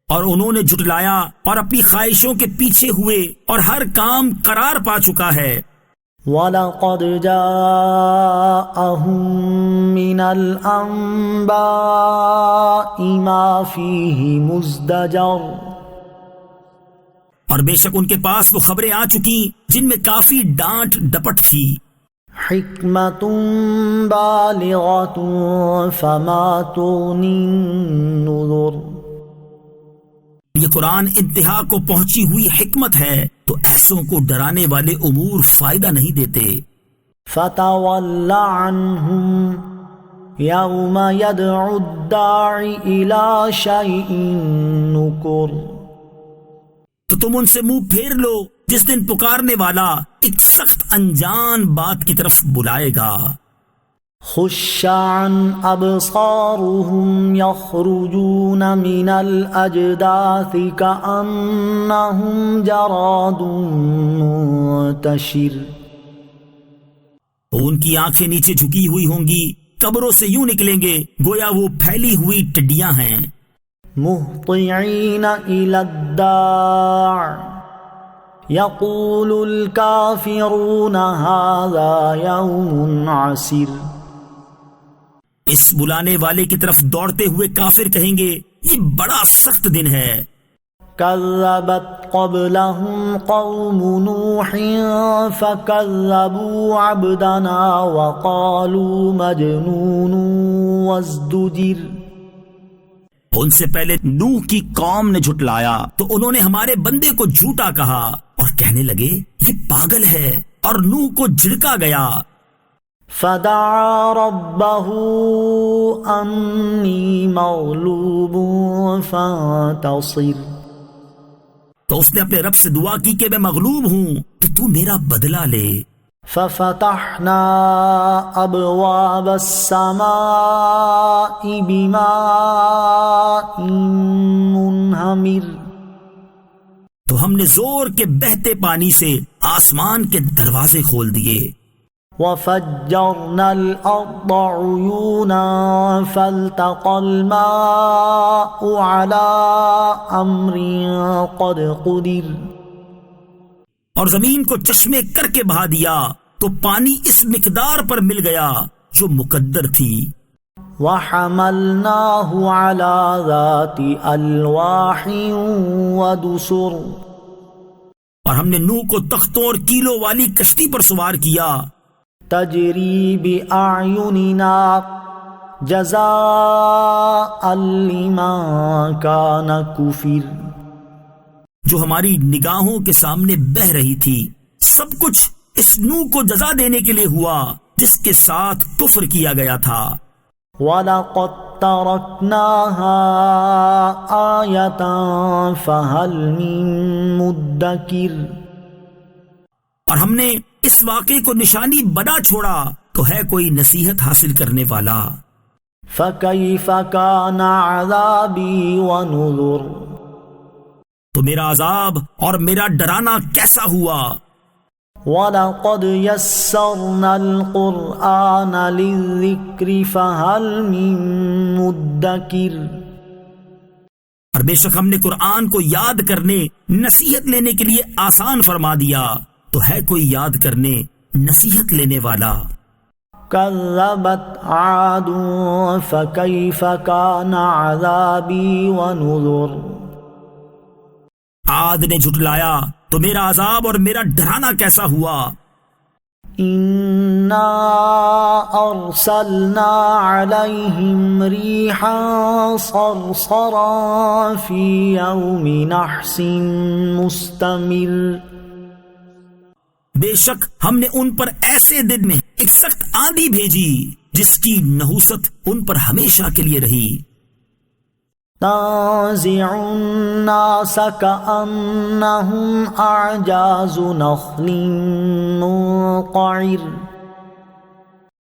اور انہوں نے جھٹلایا اور اپنی خواہشوں کے پیچھے ہوئے اور ہر کام قرار پا چکا ہے۔ وَلَقَدْ جَاءَهُم مِّنَ الْأَنبَاءِ مَا فِيهِ مُزْدَجَرٌ، اور بے شک ان کے پاس وہ خبریں آ چکی جن میں کافی ڈانٹ ڈپٹ تھی۔ حِكْمَةٌ بَالِغَةٌ فَمَا تُغْنِ النُّذُرُ، یہ قرآن انتہا کو پہنچی ہوئی حکمت ہے تو ایسوں کو ڈرانے والے امور فائدہ نہیں دیتے۔ فَتَوَلَّ عَنْهُمْ يَوْمَ يَدْعُ الدَّاعِ إِلَى شَيْءٍ نُكُرٍ، تو تم ان سے منہ پھیر لو جس دن پکارنے والا ایک سخت انجان بات کی طرف بلائے گا۔ خُشَّ عَنْ أَبْصَارُهُمْ يَخْرُجُونَ مِنَ الْأَجْدَاثِ كَأَنَّهُمْ جَرَادٌ مُنتَشِرٌ، ان کی آنکھیں نیچے جھکی ہوئی ہوں گی، قبروں سے یوں نکلیں گے گویا وہ پھیلی ہوئی ٹڈیاں ہیں۔ مُهْطِعِينَ إِلَى الدَّاعِ يَقُولُ الْكَافِرُونَ هَذَا يَوْمٌ عَسِرٌ، اس بلانے والے کی طرف دوڑتے ہوئے کافر کہیں گے یہ بڑا سخت دن ہے۔ كَذَّبَتْ قَبْلَهُمْ قَوْمُ نُوحٍ فَكَذَّبُوا عَبْدَنَا وَقَالُوا مَجْنُونٌ وَازْدُجِرَ، ان سے پہلے نوح کی قوم نے جھٹلایا تو انہوں نے ہمارے بندے کو جھوٹا کہا اور کہنے لگے یہ پاگل ہے، اور نوح کو جھڑکا گیا۔ فَدَعَا رَبَّهُ أَنِّي مَغْلُوبٌ فَانتَصِرْ، تو اس نے اپنے رب سے دعا کی کہ میں مغلوب ہوں تو تو میرا بدلہ لے۔ فَفَتَحْنَا أَبْوَابَ السَّمَاءِ بِمَاءٍ مُنْهَمِرٍ، تو ہم نے زور کے بہتے پانی سے آسمان کے دروازے کھول دیے۔ وَفَجَّرْنَا الْأَرْضَ عُيُونًا فَالْتَقَى الْمَاءُ عَلَى أَمْرٍ قَدْ قُدِرَ، اور زمین کو چشمے کر کے بہا دیا تو پانی اس مقدار پر مل گیا جو مقدر تھی۔ وحملناه على ذات ألواح ودسر اور ہم نے نوح کو تختوں اور کیلوں والی کشتی پر سوار کیا، تجری بأعیننا جزاء لمن کان کفر، جو ہماری نگاہوں کے سامنے بہہ رہی تھی۔ سب کچھ اس نوح کو جزا دینے کے لیے ہوا جس کے ساتھ کفر کیا گیا تھا۔ وَلَقَدْ تَرَكْنَاهَا آیَةً فَهَلْ مِن مُدَّکِرٍ، اور ہم نے اس واقعے کو نشانی بنا چھوڑا تو ہے کوئی نصیحت حاصل کرنے والا۔ فَكَيْفَ كَانَ عَذَابِي وَنُذُرِ، تو میرا عذاب اور میرا ڈرانا کیسا ہوا۔ وَلَقَدْ يَسَّرْنَا الْقُرْآنَ لِلذِّكْرِ فَهَلْ مِن مُدَّکِرٍ، اور بے شک ہم نے قرآن کو یاد کرنے، نصیحت لینے کے لیے آسان فرما دیا، تو ہے کوئی یاد کرنے، نصیحت لینے والا۔ كذبت عاد فكيف كان عذابي ونذر، عاد نے جھٹلایا تو میرا عذاب اور میرا ڈرانا کیسا ہوا۔ إنا أرسلنا عليهم ريحا صرصرا في يوم نحس مستمر، بے شک ہم نے ان پر ایسے دن میں ایک سخت آندھی بھیجی جس کی نحوست ان پر ہمیشہ کے لیے رہی۔ تنزع الناس كأنهم أعجاز نخل منقعر،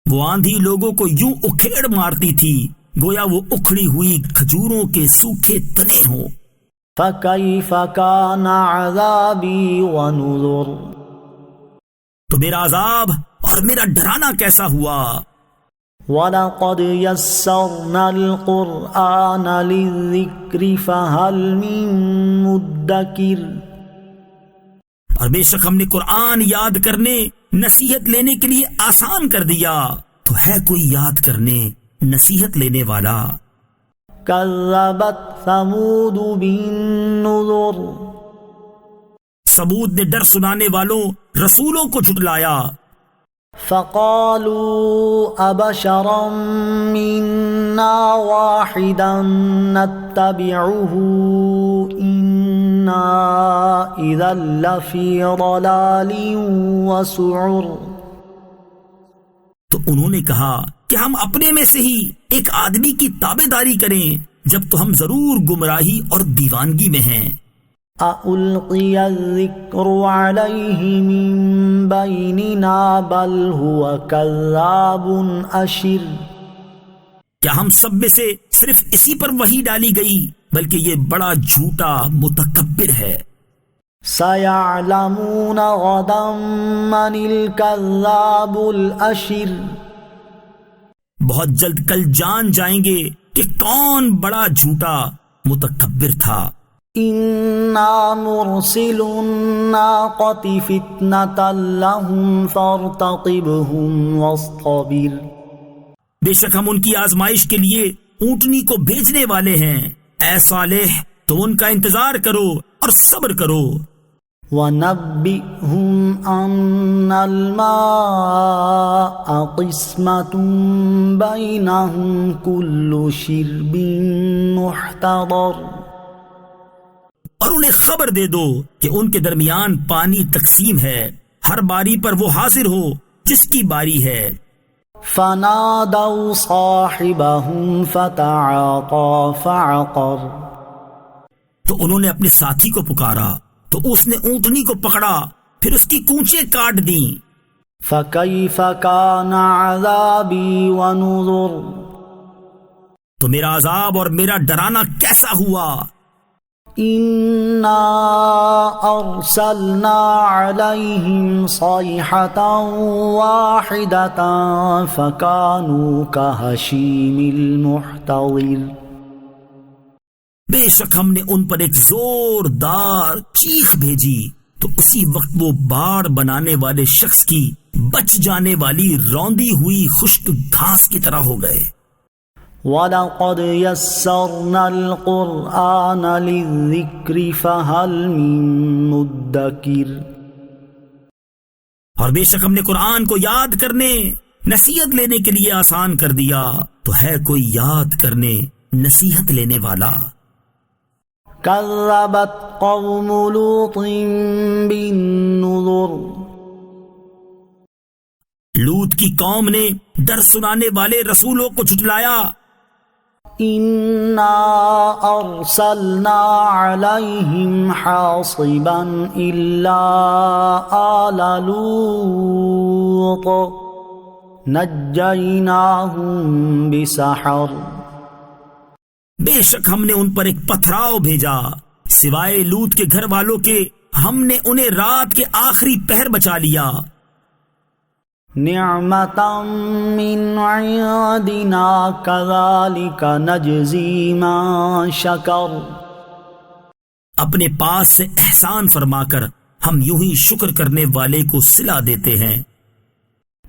وہ آندھی لوگوں کو یوں اکھیڑ مارتی تھی گویا وہ اکھڑی ہوئی کھجوروں کے سوکھے تنے ہوں۔ فكيف كان عذابي ونذر، تو میرا عذاب اور میرا ڈرانا کیسا ہوا۔ وَلَقَدْ يَسَّرْنَا الْقُرْآنَ لِلذِّكْرِ فَهَلْ مِن مُدَّکِرٍ، اور بے شک ہم نے قرآن یاد کرنے، نصیحت لینے کے لیے آسان کر دیا، تو ہے کوئی یاد کرنے، نصیحت لینے والا۔ كذبت ثمود بالنذر، ثمود نے ڈر سنانے والوں رسولوں کو جھٹلایا۔ فقالوا أبشرا منا واحدا نتبعه إنا إذا لفي ضلال وسعر، تو انہوں نے کہا کہ ہم اپنے میں سے ہی ایک آدمی کی تابع داری کریں، جب تو ہم ضرور گمراہی اور دیوانگی میں ہیں۔ أَأُلْقِيَ الذِّكْرُ عَلَيْهِ مِن بَيْنِنَا بَلْ هُوَ كَذَّابٌ أَشِرٌ، کیا ہم سب میں سے صرف اسی پر وحی ڈالی گئی، بلکہ یہ بڑا جھوٹا متکبر ہے۔ سَيَعْلَمُونَ غَدًا مَّنِ الْكَذَّابُ الْأَشِرُ، بہت جلد کل جان جائیں گے کہ کون بڑا جھوٹا متکبر تھا۔ إِنَّا مُرْسِلُو النَّاقَةِ فِتْنَةً لَهُمْ فَارْتَقِبْهُمْ وَاصْطَبِرْ، بے شک ہم ان کی آزمائش کے لیے اونٹنی کو بھیجنے والے ہیں، اے صالح تو ان کا انتظار کرو اور صبر کرو۔ وَنَبِّئْهُمْ أَنَّ الْمَاءَ قِسْمَةٌ بَيْنَهُمْ كُلُّ شِرْبٍ مُحْتَضَرٍ، اور انہیں خبر دے دو کہ ان کے درمیان پانی تقسیم ہے، ہر باری پر وہ حاضر ہو جس کی باری ہے۔ فَنَادَوْا صَاحِبَهُمْ فَتَعَاطَىٰ فَعَقَرَ، تو انہوں نے اپنے ساتھی کو پکارا تو اس نے اونٹنی کو پکڑا، پھر اس کی کونچیں کاٹ دیں۔ فَكَيْفَ كَانَ عَذَابِي وَنُذُرِ، تو میرا عذاب اور میرا ڈرانا کیسا ہوا۔ إِنَّا أَرْسَلْنَا عَلَيْهِمْ صَيْحَةً وَاحِدَةً فَكَانُوا كَهَشِيمِ الْمُحْتَظِرِ، بے شک ہم نے ان پر ایک زوردار چیخ بھیجی تو اسی وقت وہ باڑ بنانے والے شخص کی بچ جانے والی روندی ہوئی خشک گھاس کی طرح ہو گئے۔ وَلَقَدْ يَسَّرْنَا الْقُرْآنَ لِلذِّكْرِ فَهَلْ مِن مُّدَّكِرٍ۔ اور بے شک ہم نے قرآن کو یاد کرنے، نصیحت لینے کے لیے آسان کر دیا، تو ہے کوئی یاد کرنے، نصیحت لینے والا۔ كذبت قوم لوط بالنذر۔ لوط کی قوم نے ڈر سنانے والے رسولوں کو جھٹلایا۔ إنا أرسلنا عليهم حاصبا إلا آل لوط نجيناهم بسحر۔ بے شک ہم نے ان پر ایک پتھراؤ بھیجا، سوائے لوط کے گھر والوں کے ہم نے انہیں رات کے آخری پہر بچا لیا۔ نعمة من عندنا كذلك نجزي من شكر۔ اپنے پاس سے احسان فرما کر ہم یوں ہی شکر کرنے والے کو صلہ دیتے ہیں۔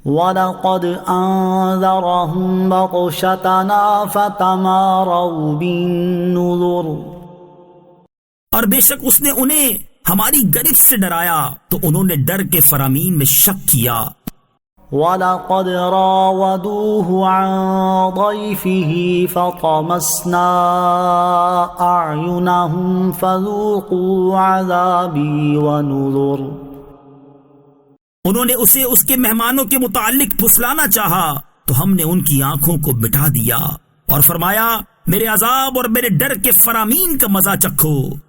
وَلَقَدْ أَنذَرَهُمْ بَطْشَتَنَا فَتَمَارَوْا بِالنُّذُرِ۔ اور بے شک اس نے انہیں ہماری گرفت سے ڈرایا تو انہوں نے ڈر کے فرامین میں شک کیا۔ وَلَقَدْ رَاوَدُوهُ عَنْ ضَيْفِهِ فَطَمَسْنَا أَعْيُنَهُمْ فَذُوقُوا عَذَابِي وَنُذُرِ۔ انہوں نے اسے اس کے مہمانوں کے متعلق پھسلانا چاہا تو ہم نے ان کی آنکھوں کو مٹا دیا اور فرمایا میرے عذاب اور میرے ڈر کے فرامین کا مزہ چکھو۔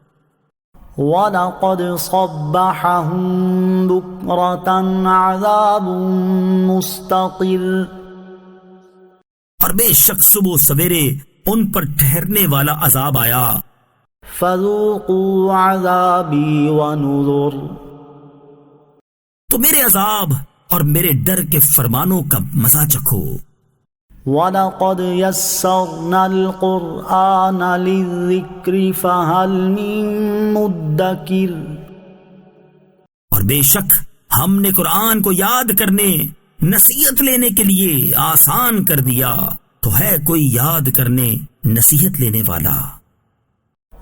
وَلَقَدْ صَبَّحَهُم بُكْرَةً عَذَابٌ مُسْتَقِرٌ۔ اور بے شک صبح سویرے ان پر ٹھہرنے والا عذاب آیا۔ فَذُوقُوا عَذَابِي وَنُذُرِ۔ تو میرے عذاب اور میرے ڈر کے فرمانوں کا مزہ چکھو۔ وَلَقَدْ يَسَّرْنَا الْقُرْآنَ لِلذِّكْرِ فَهَلْ مِن مُّدَّكِرٍ۔ اور بے شک ہم نے قرآن کو یاد کرنے، نصیحت لینے کے لیے آسان کر دیا، تو ہے کوئی یاد کرنے، نصیحت لینے والا۔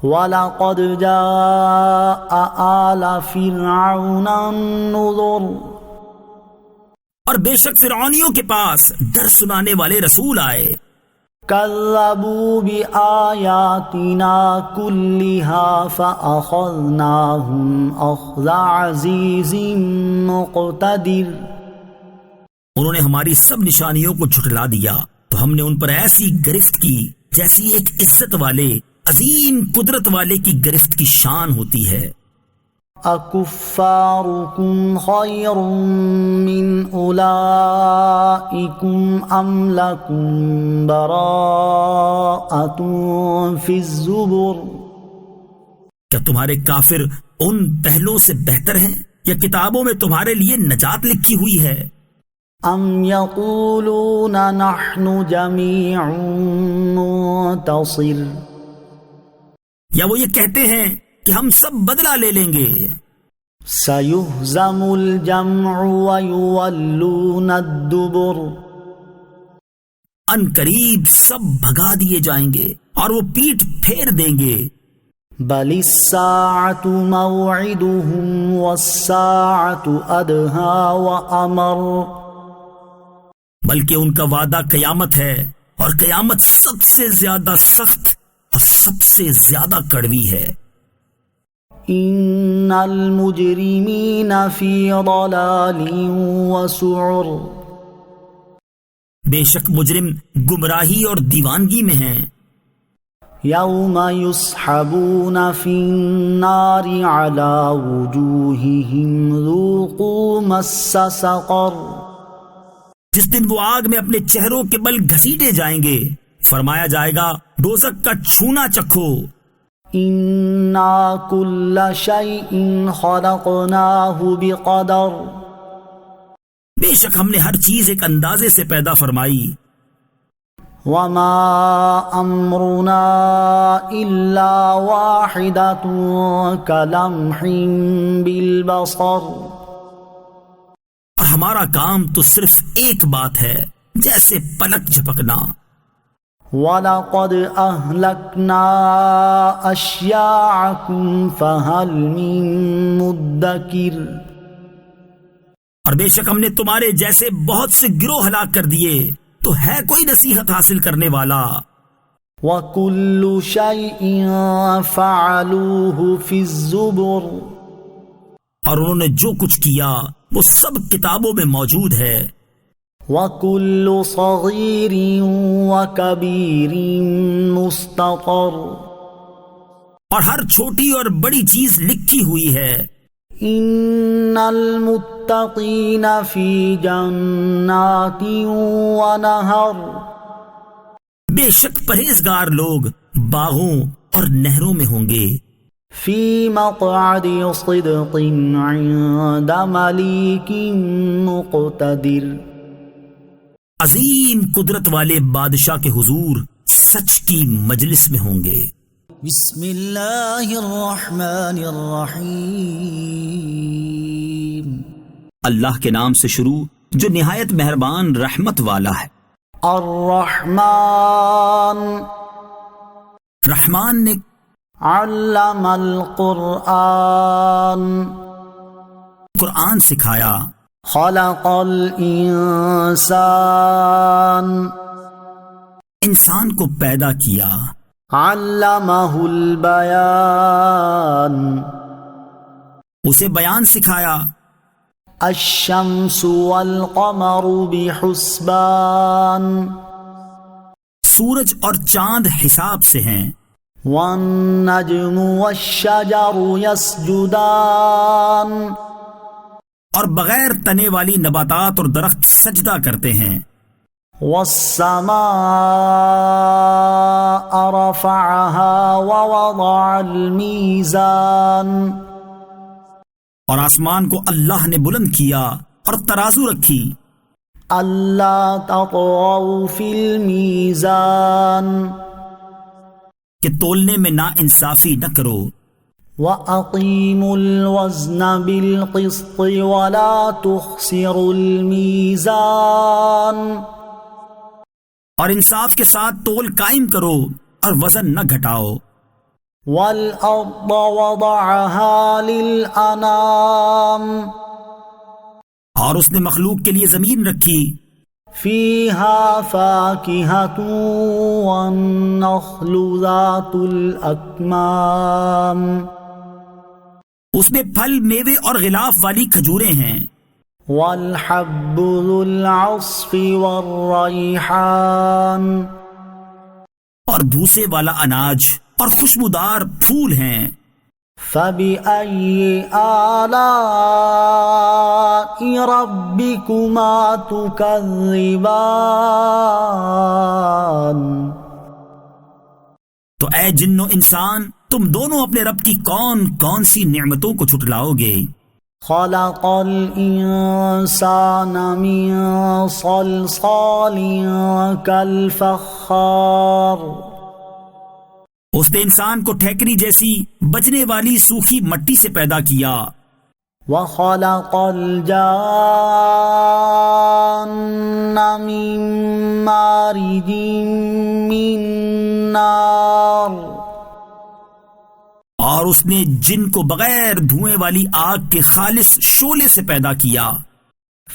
وَلَقَدْ جَاءَ آلَ فِرْعَوْنَ النُّذُرُ۔ اور بے شک فرعونیوں کے پاس ڈر سنانے والے رسول آئے۔ كَذَّبُوا بِآيَاتِنَا كُلِّهَا فَأَخَذْنَاهُمْ أَخْذَ عَزِيزٍ مُقْتَدِرٍ۔ انہوں نے ہماری سب نشانیوں کو جھٹلا دیا تو ہم نے ان پر ایسی گرفت کی جیسی ایک عزت والے، عظیم قدرت والے کی گرفت کی شان ہوتی ہے۔ أَكُفَّارُكُمْ خَيْرٌ مِّنْ أُولَئِكُمْ أَمْ لَكُمْ بَرَاءَةٌ فِي الزُّبُرِ۔ کیا تمہارے کافر ان پہلوں سے بہتر ہیں یا کتابوں میں تمہارے لیے نجات لکھی ہوئی ہے؟ أَمْ يَقُولُونَ نَحْنُ جَمِيعٌ مُّنتَصِرٌ۔ یا وہ یہ کہتے ہیں کہ ہم سب بدلہ لے لیں گے۔ سَيُهْزَمُ الْجَمْعُ وَيُوَلُّونَ الدُّبُرَ۔ ان قریب سب بھگا دیے جائیں گے اور وہ پیٹھ پھیر دیں گے۔ بَلِ السَّاعَةُ مَوْعِدُهُمْ وَالسَّاعَةُ أَدْهَىٰ وَأَمَرُّ۔ بلکہ ان کا وعدہ قیامت ہے اور قیامت سب سے زیادہ سخت اور سب سے زیادہ کڑوی ہے۔ إِنَّ الْمُجْرِمِينَ فِي ضَلَالٍ وَسُعُرٍ۔ بے شک مجرم گمراہی اور دیوانگی میں ہیں۔ يَوْمَ يُسْحَبُونَ فِي النَّارِ عَلَى وُجُوهِهِمْ ذُوقُوا مَسَّ سَقَرَ۔ جس دن وہ آگ میں اپنے چہروں کے بل گھسیٹے جائیں گے، فرمایا جائے گا دوزخ کا چھونا چکھو۔ إِنَّا كُلَّ شَيْءٍ خَلَقْنَاهُ بِقَدَرٍ۔ بے شک ہم نے ہر چیز ایک اندازے سے پیدا فرمائی۔ وَمَا أَمْرُنَا إِلَّا وَاحِدَةٌ كَلَمْحٍ بِالْبَصَرِ۔ اور ہمارا کام تو صرف ایک بات ہے، جیسے پلک جھپکنا۔ وَلَقَدْ أَهْلَكْنَا أَشْيَاعَكُمْ فَهَلْ مِن مُدَّكِرٍ۔ اور بے شک ہم نے تمہارے جیسے بہت سے گروہ ہلاک کر دیے، تو ہے کوئی نصیحت حاصل کرنے والا؟ وَكُلُّ شَيْءٍ فَعَلُوهُ فِي الزُّبُرِ۔ اور انہوں نے جو کچھ کیا وہ سب کتابوں میں موجود ہے۔ وَكُلُّ صَغِيرٍ وَكَبِيرٍ مُسْتَطَرٌ۔ اور ہر چھوٹی اور بڑی چیز لکھی ہوئی ہے۔ إِنَّ الْمُتَّقِينَ فِي جَنَّاتٍ وَنَهَرٍ۔ بے شک پرہیزگار لوگ باغوں اور نہروں میں ہوں گے۔ فِي مَقْعَدِ صِدْقٍ عِندَ مَلِيكٍ مُقْتَدِرٍ۔ عظیم قدرت والے بادشاہ کے حضور سچ کی مجلس میں ہوں گے۔ بسم اللہ الرحمن الرحیم۔ اللہ کے نام سے شروع جو نہایت مہربان رحمت والا ہے۔ الرحمن، رحمان نے علم القرآن، قرآن سکھایا۔ خلق الانسان، انسان کو پیدا کیا۔ علمہ البیان، اسے بیان سکھایا۔ الشمس والقمر بحسبان، سورج اور چاند حساب سے ہیں۔ والنجم والشجر يسجدان، اور بغیر تنے والی نباتات اور درخت سجدہ کرتے ہیں۔ والسماء رفعها ووضع الميزان، اور آسمان کو اللہ نے بلند کیا اور ترازو رکھی۔ ألا تطغوا في الميزان، کہ تولنے میں نا انصافی نہ کرو۔ وَأَقِيمُوا الْوَزْنَ بِالْقِسْطِ وَلَا تُخْسِرُوا الْمِيزَانَ، اور انصاف کے ساتھ تول قائم کرو اور وزن نہ گھٹاؤ۔ وَالْأَرْضَ وَضَعَهَا لِلْأَنَامِ، اور اس نے مخلوق کے لیے زمین رکھی۔ فِيهَا فَاكِهَةٌ وَالنَّخْلُ ذَاتُ الْأَكْمَامِ، اس میں پھل، میوے اور غلاف والی کھجوریں ہیں۔ وَالْحَبُّ ذُو الْعَصْفِ وَالرَّيْحَانِ، اور بھوسے والا اناج اور خوشبودار پھول ہیں۔ فَبِأَيِّ آلَاءِ رَبِّكُمَا تُكَذِّبَانِ۔ تو اے جن و انسان، تم دونوں اپنے رب کی کون کون سی نعمتوں کو جھٹلاؤ گے؟ خَلَقَ الْإِنسَانَ مِنْ صَلْصَالٍ كَالْفَخَّارِ، اس نے انسان کو ٹھیکری جیسی بجنے والی سوکھی مٹی سے پیدا کیا۔ وَخَلَقَ الْجَانَّ مِن مَّارِجٍ مِّن نَّارٍ، اور اس نے جن کو بغیر دھوئیں والی آگ کے خالص شعلے سے پیدا کیا۔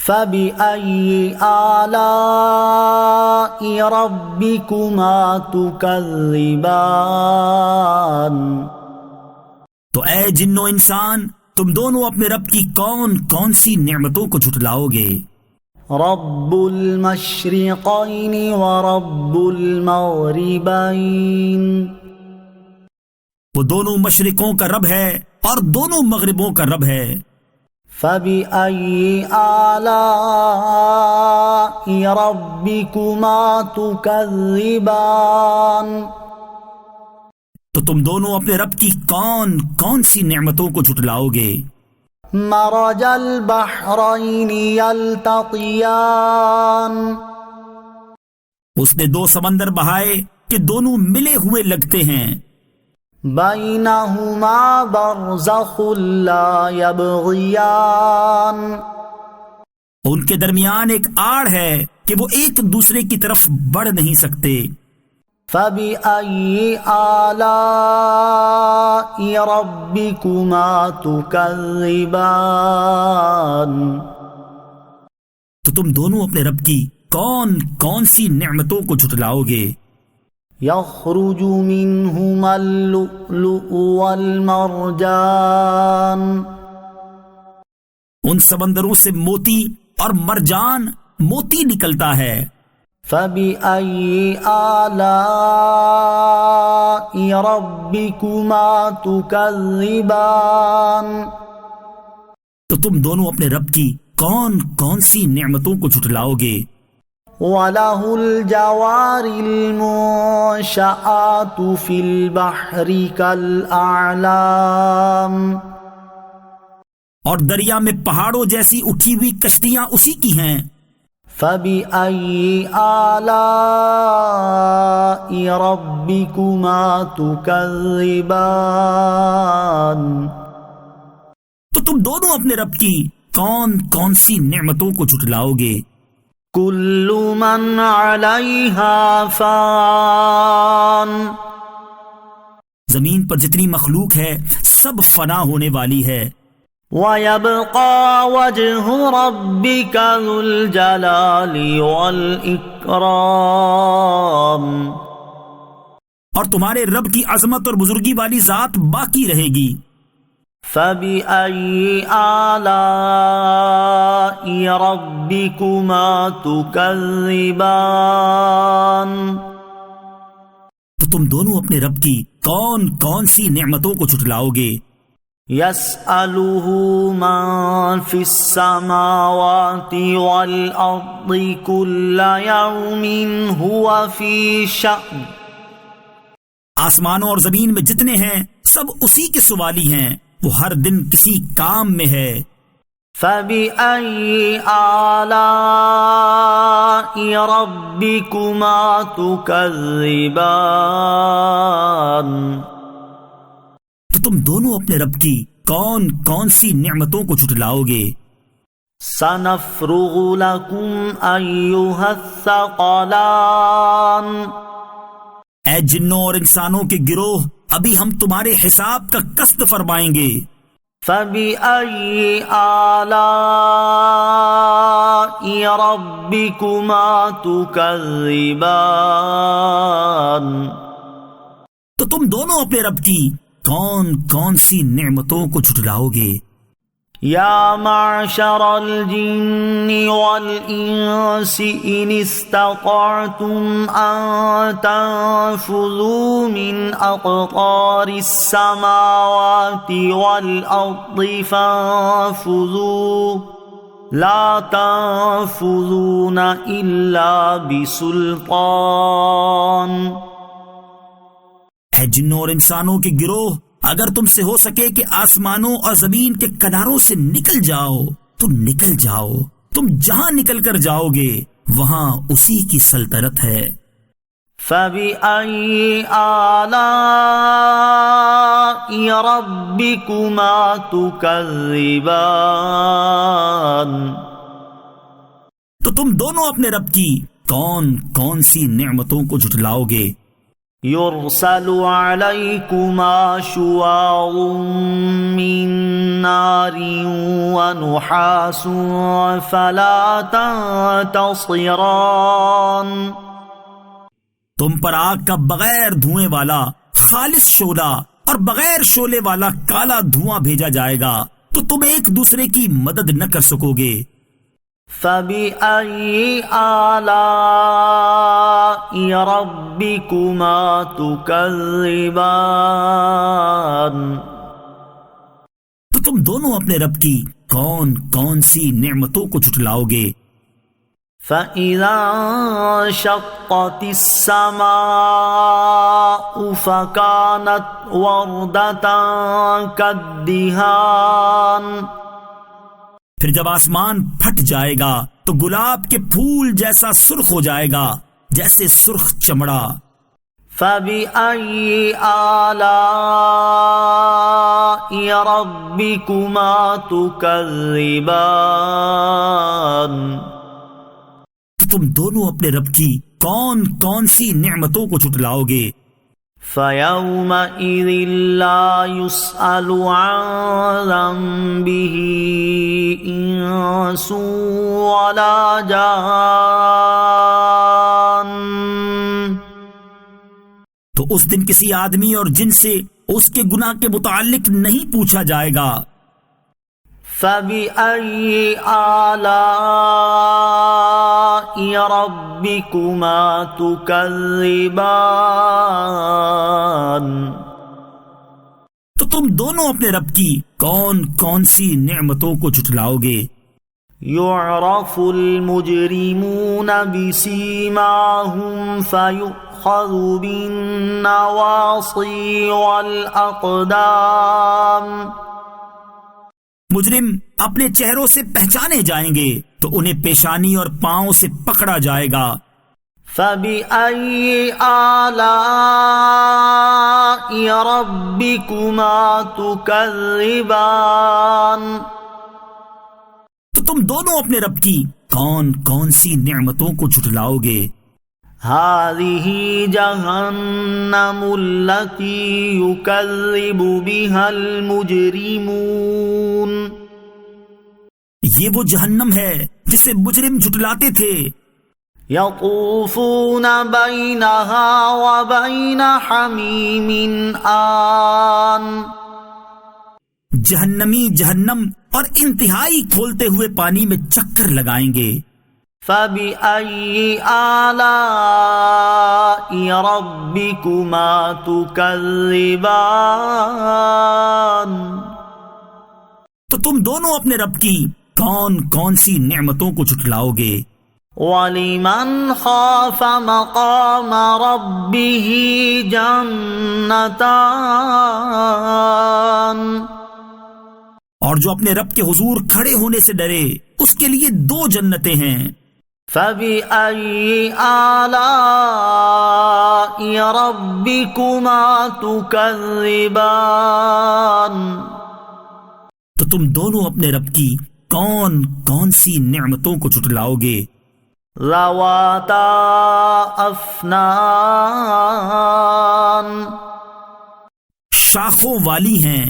فَبِأَيِّ آلَاءِ رَبِّكُمَا تُكَذِّبَانِ۔ تو اے جن و انسان، تم دونوں اپنے رب کی کون کون سی نعمتوں کو جھٹلاؤ گے؟ رب المشرقین ورب المغربین، وہ دونوں مشرقوں کا رب ہے اور دونوں مغربوں کا رب ہے۔ فَبِأَيِّ آلَاءِ رَبِّكُمَا تُكَذِّبَانِ۔ تو تم دونوں اپنے رب کی کون کون سی نعمتوں کو جھٹلاؤ گے؟ مرج البحرین یلتقیان، اس نے دو سمندر بہائے کہ دونوں ملے ہوئے لگتے ہیں۔ بینہما برزخ لا یبغیان، ان کے درمیان ایک آڑ ہے کہ وہ ایک دوسرے کی طرف بڑھ نہیں سکتے۔ فبأي آلاء ربكما تكذبان تو تم دونوں اپنے رب کی کون کون سی نعمتوں کو جھٹلاؤ گے؟ يخرج منهما اللؤلؤ والمرجان ان سمندروں سے موتی اور مرجان موتی نکلتا ہے۔ فبأي آلاء ربكما تكذبان تو تم دونوں اپنے رب کی کون کون سی نعمتوں کو جھٹلاؤ گے؟ وَلَهُ الْجَوَارِ الْمُنشَآتُ فِي الْبَحْرِ كَالْأَعْلَامِ اور دریا میں پہاڑوں جیسی اٹھی ہوئی کشتیاں اسی کی ہیں۔ فَبِأَيِّ آلَاءِ رَبِّكُمَا تُكَذِّبَانِ تو تم دونوں اپنے رب کی کون کون سی نعمتوں کو جھٹلاؤ گے؟ كُلُّ مَنْ عَلَيْهَا فان زمین پر جتنی مخلوق ہے سب فنا ہونے والی ہے۔ وَيَبْقَى وَجْهُ رَبِّكَ ذُو الْجَلَالِ وَالْإِكْرَامِ اور تمہارے رب کی عظمت اور بزرگی والی ذات باقی رہے گی۔ فَبِأَيِّ آلَاءِ رَبِّكُمَا تُكَذِّبَانِ تو تم دونوں اپنے رب کی کون کون سی نعمتوں کو جھٹلاؤ گے؟ يَسْأَلُهُ مَن فِي السَّمَاوَاتِ وَالْأَرْضِ كُلَّ يَوْمٍ هُوَ فِي شَأْنٍ آسمانوں اور زمین میں جتنے ہیں سب اسی کے سوالی ہیں، وہ ہر دن کسی کام میں ہے۔ فَبِأَيِّ آلَاءِ رَبِّكُمَا تُكَذِّبَانِ تو تم دونوں اپنے رب کی کون کون سی نعمتوں کو جھٹلاؤ گے؟ سَنَفْرُغُ لَكُمْ أَيُّهَ الثَّقَلَانِ اے جنوں اور انسانوں کے گروہ، ابھی ہم تمہارے حساب کا قصد فرمائیں گے۔ فَبِأَيِّ آلَاءِ رَبِّكُمَا تُكَذِّبَانِ تو تم دونوں اپنے رب کی کون کون سی نعمتوں کو جھٹلاؤ گے؟ یا معشر الجن والانس ان استطعتم ان تنفذوا من اقطار السماوات والارض فانفذوا لا تنفذون الا بسلطان۔ اے جنوں اور انسانوں کے گروہ، اگر تم سے ہو سکے کہ آسمانوں اور زمین کے کناروں سے نکل جاؤ تو نکل جاؤ، تم جہاں نکل کر جاؤ گے وہاں اسی کی سلطنت ہے۔ فَبِأَيِّ آلَاءِ رَبِّكُمَا تُكَذِّبَانِ تو تم دونوں اپنے رب کی کون کون سی نعمتوں کو جھٹلاؤ گے؟ يُرْسَلُ عَلَيْكُمَا شُوَاظٌ مِّن نَّارٍ وَنُحَاسٌ فَلَا تَنتَصِرَانِ تم پر آگ کا بغیر دھوئیں والا خالص شعلہ اور بغیر شعلے والا کالا دھواں بھیجا جائے گا تو تم ایک دوسرے کی مدد نہ کر سکو گے۔ فَبِأَيِّ آلَاءِ رَبِّكُمَا تُكَذِّبَانِ تو تم دونوں اپنے رب کی کون کون سی نعمتوں کو جھٹلاؤ گے؟ فَإِذَا انشَقَّتِ السَّمَاءُ فَكَانَتْ وَرْدَةً كَالدِّهَانِ پھر جب آسمان پھٹ جائے گا تو گلاب کے پھول جیسا سرخ ہو جائے گا جیسے سرخ چمڑا۔ فَبِأَيِّ آلَاءِ رَبِّكُمَا تُكَذِّبَانِ تو تم دونوں اپنے رب کی کون کون سی نعمتوں کو جھٹلاؤ گے؟ فَيَوْمَئِذٍ لَا يُسْأَلُ عَنْ ذَنبِهِ إِنسٌ وَلَا جَانٌّ، تو اس دن کسی آدمی اور جن سے اس کے گناہ کے متعلق نہیں پوچھا جائے گا۔ فَبِأَيِّ آلَاءِ رَبِّكُمَا تُكَذِّبَانِ، تو تم دونوں اپنے رب کی کون کون سی نعمتوں کو جھٹلاؤ گے؟ يُعْرَفُ الْمُجْرِمُونَ بِسِيمَاهُمْ فَيُؤْخَذُ بِالنَّوَاصِي وَالْأَقْدَامِ، مجرم اپنے چہروں سے پہچانے جائیں گے تو انہیں پیشانی اور پاؤں سے پکڑا جائے گا۔ فَبِأَيِّ آلَاءِ رَبِّكُمَا تُكَذِّبَانِ، تو تم دونوں اپنے رب کی کون کون سی نعمتوں کو جھٹلاؤ گے؟ هَذِهِ جَهَنَّمُ الَّتِي يُكَذِّبُ بِهَا الْمُجْرِمُونَ، یہ وہ جہنم ہے جسے مجرم جھٹلاتے تھے۔ يَطُوفُونَ بَيْنَهَا وَبَيْنَ حَمِيمٍ آنٍ، جہنمی جہنم اور انتہائی کھولتے ہوئے پانی میں چکر لگائیں گے۔ فَبِأَيِّ آلَاءِ رَبِّكُمَا تُكَذِّبَانِ، تو تم دونوں اپنے رب کی کون کون سی نعمتوں کو جھٹلاؤ گے؟ وَلِمَنْ خَافَ مَقَامَ رَبِّهِ جَنَّتَانِ، اور جو اپنے رب کے حضور کھڑے ہونے سے ڈرے اس کے لیے 2 جنتیں ہیں۔ فَبِأَيِّ آلَاءِ رَبِّكُمَا تُكَذِّبَانِ، تو تم دونوں اپنے رب کی کون کون سی نعمتوں کو جھٹلاؤ گے؟ ذَوَاتَا أَفْنَانٍ، شاخوں والی ہیں۔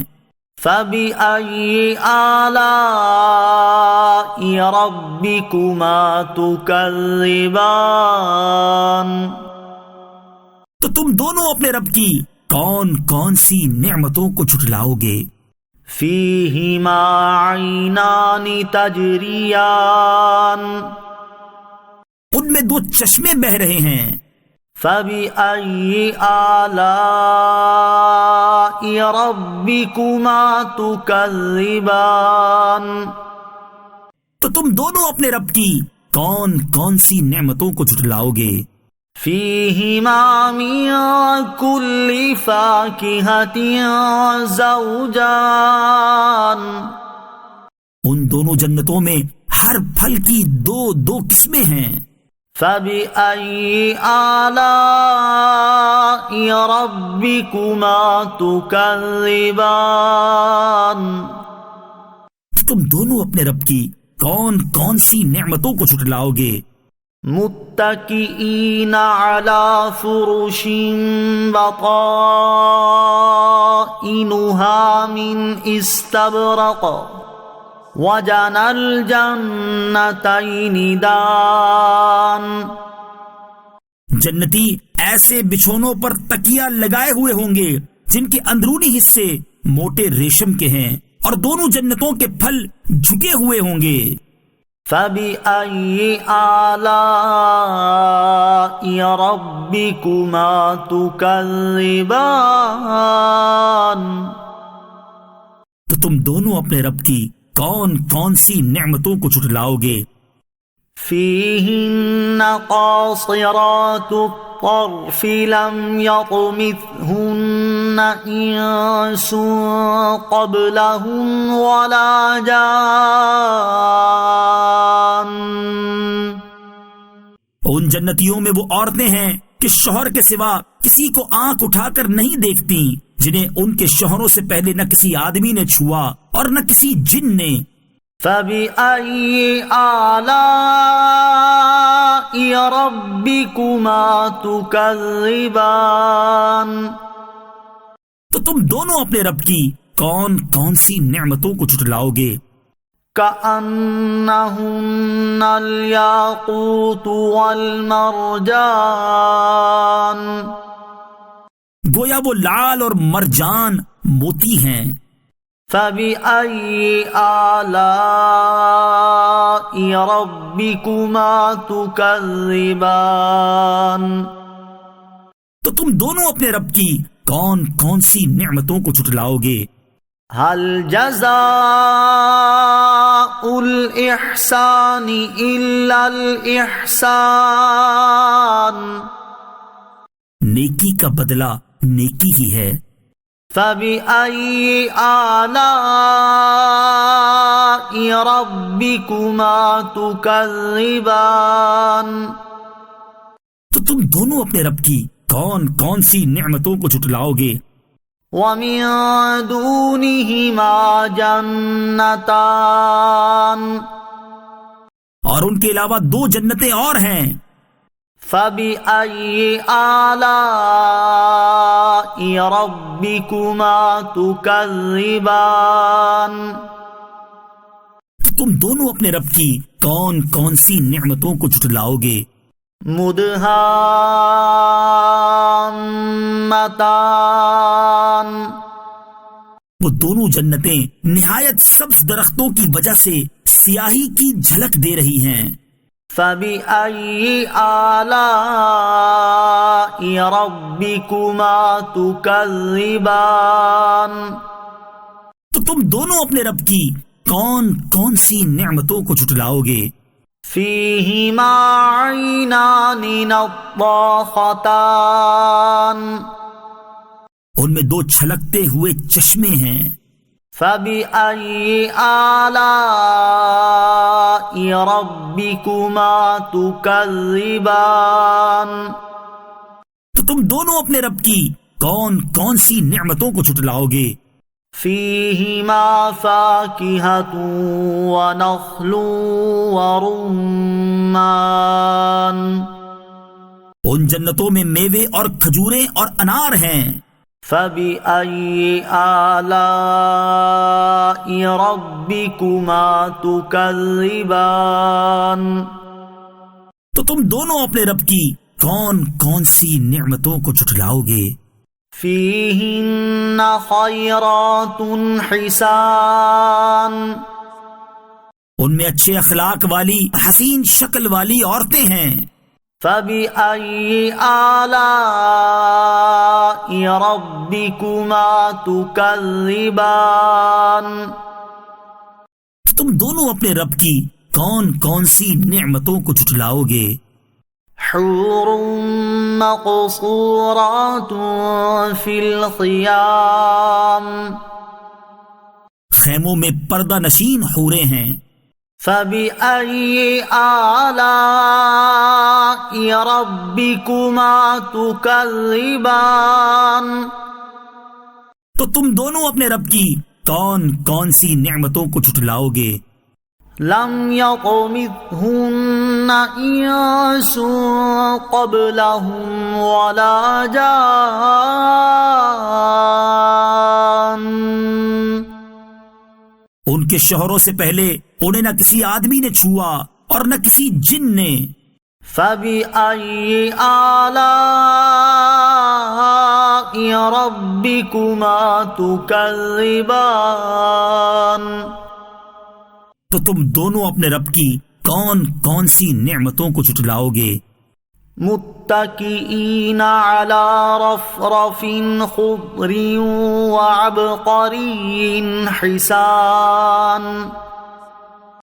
فَبِأَيِّ آلَاءِ رَبِّكُمَا تُكَذِّبَانِ، تو تم دونوں اپنے رب کی کون کون سی نعمتوں کو جھٹلاؤ گے؟ فِيهِمَا عَيْنَانِ تَجْرِيَانِ، ان میں 2 چشمے بہہ رہے ہیں۔ فَبِأَيِّ آلَاءِ رَبِّكُمَا تُكَذِّبَانِ، تو تم دونوں اپنے رب کی کون کون سی نعمتوں کو جھٹلاؤ گے؟ فِيهِمَا مِن كُلِّ فَاكِهَةٍ زَوْجَانِ، ان دونوں جنتوں میں ہر پھل کی 2 قسمیں ہیں۔ فَبِأَيِّ آلَاءِ رَبِّكُمَا تُكَذِّبَانِ، تم دونوں اپنے رب کی کون کون سی نعمتوں کو جھٹلاؤ گے؟ متکئین علی فرش بطائنها من استبرق وجنى الجنتین دان، جنتی ایسے بچھونوں پر تکیہ لگائے ہوئے ہوں گے جن کے اندرونی حصے موٹے ریشم کے ہیں، اور دونوں جنتوں کے پھل جھکے ہوئے ہوں گے۔ فَبِأَيِّ آلَاءِ رَبِّكُمَا تُكَذِّبَانِ، تو تم دونوں اپنے رب کی کون کون سی نعمتوں کو جھٹلاؤ گے؟ فِيهِنَّ قَاصِرَاتُ الطَّرْفِ لَمْ يَطْمِثْهُنَّ إِنسٌ قَبْلَهُمْ وَلَا جَانٌّ، ان جنتیوں میں وہ عورتیں ہیں کہ شوہر کے سوا کسی کو آنکھ اٹھا کر نہیں دیکھتی، جنہیں ان کے شوہروں سے پہلے نہ کسی آدمی نے چھوا اور نہ کسی جن نے۔ فَبِأَيِّ آلَاءِ ربكما تكذبان تو تم دونوں اپنے رب کی کون کون سی نعمتوں کو جھٹلاؤ گے؟ كأنهن الياقوت والمرجان گویا وہ لال اور مرجان موتی ہیں۔ فبأي آلاء ربكما تكذبان تو تم دونوں اپنے رب کی کون کون سی نعمتوں کو جھٹلاؤ گے؟ هل جزاء الإحسان إلا الإحسان نیکی کا بدلہ نیکی ہی ہے۔ فبأي آلاء ربكما تكذبان تو تم دونوں اپنے رب کی کون کون سی نعمتوں کو جھٹلاؤ گے؟ ومن دونهما جنتان اور ان کے علاوہ دو جنتیں اور ہیں۔ فبأي آلاء ربكما تكذبان تم دونوں اپنے رب کی کون کون سی نعمتوں کو جھٹلاؤ گے؟ مدہامتان وہ دونوں جنتیں نہایت سبز درختوں کی وجہ سے سیاہی کی جھلک دے رہی ہیں۔ فبأي آلاء ربكما تكذبان تو تم دونوں اپنے رب کی کون کون سی نعمتوں کو جھٹلاؤ گے؟ فيهما عينان نضاختان ان میں دو چھلکتے ہوئے چشمے ہیں۔ فبأي آلاء ربكما تكذبان تو تم دونوں اپنے رب کی کون کون سی نعمتوں کو جھٹلاؤ گے؟ فيهما فاكهة ونخل ورمان ان جنتوں میں میوے اور کھجوریں اور انار ہیں۔ فبأي آلاء ربكما تكذبان تو تم دونوں اپنے رب کی کون کون سی نعمتوں کو جھٹلاؤ گے؟ فيهن خيرات حسان ان میں اچھے اخلاق والی حسین شکل والی عورتیں ہیں۔ فبأي آلاء ربكما تكذبان تم دونوں اپنے رب کی کون کون سی نعمتوں کو جھٹلاؤ گے؟ حور مقصورات في الخيام خیموں میں پردہ نشین حوریں ہیں۔ فبأي آلاء ربكما تكذبان تو تم دونوں اپنے رب کی کون کون سی نعمتوں کو جھٹلاؤ گے؟ لم يطمثهن انس قبلهم ولا جان ان کے شوہروں سے پہلے انہیں نہ کسی آدمی نے چھوا اور نہ کسی جن نے۔ فبأي آلاء ربكما تكذبان تو تم دونوں اپنے رب کی کون کون سی نعمتوں کو جھٹلاؤ گے؟ متكئين على رفرف خضر وعبقري حسان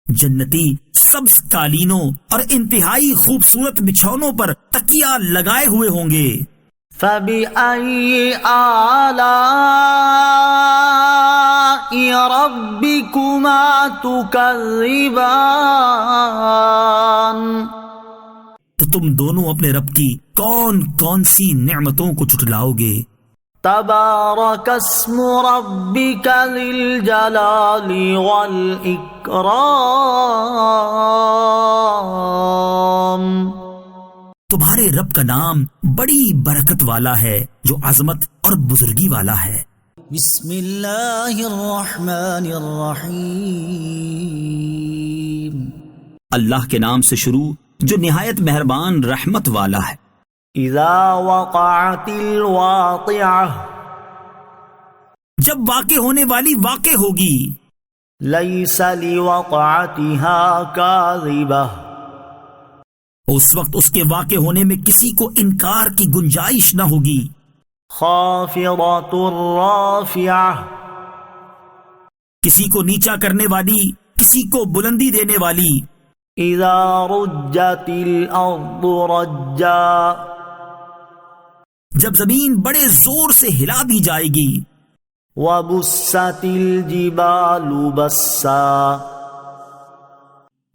جنتی سبز قالینوں اور انتہائی خوبصورت بچھونوں پر تکیہ لگائے ہوئے ہوں گے۔ فبأي آلاء ربكما تكذبان تو تم دونوں اپنے رب کی کون کون سی نعمتوں کو جھٹلاؤ گے؟ تبارك اسم ربك ذي الجلال والإكرام تمہارے رب کا نام بڑی برکت والا ہے جو عظمت اور بزرگی والا ہے۔ بسم اللہ الرحمن الرحیم، اللہ کے نام سے شروع جو نہایت مہربان رحمت والا ہے۔ اذا وقعت الواقعہ، جب واقع ہونے والی واقع ہوگی، لیس لوقعتها کاذبہ، اس وقت اس کے واقع ہونے میں کسی کو انکار کی گنجائش نہ ہوگی۔ خافضۃ رافعہ، کسی کو نیچا کرنے والی، کسی کو بلندی دینے والی۔ اذا رجت الارض رجا، جب زمین بڑے زور سے ہلا دی جائے گی۔ وبست الجبال بسا،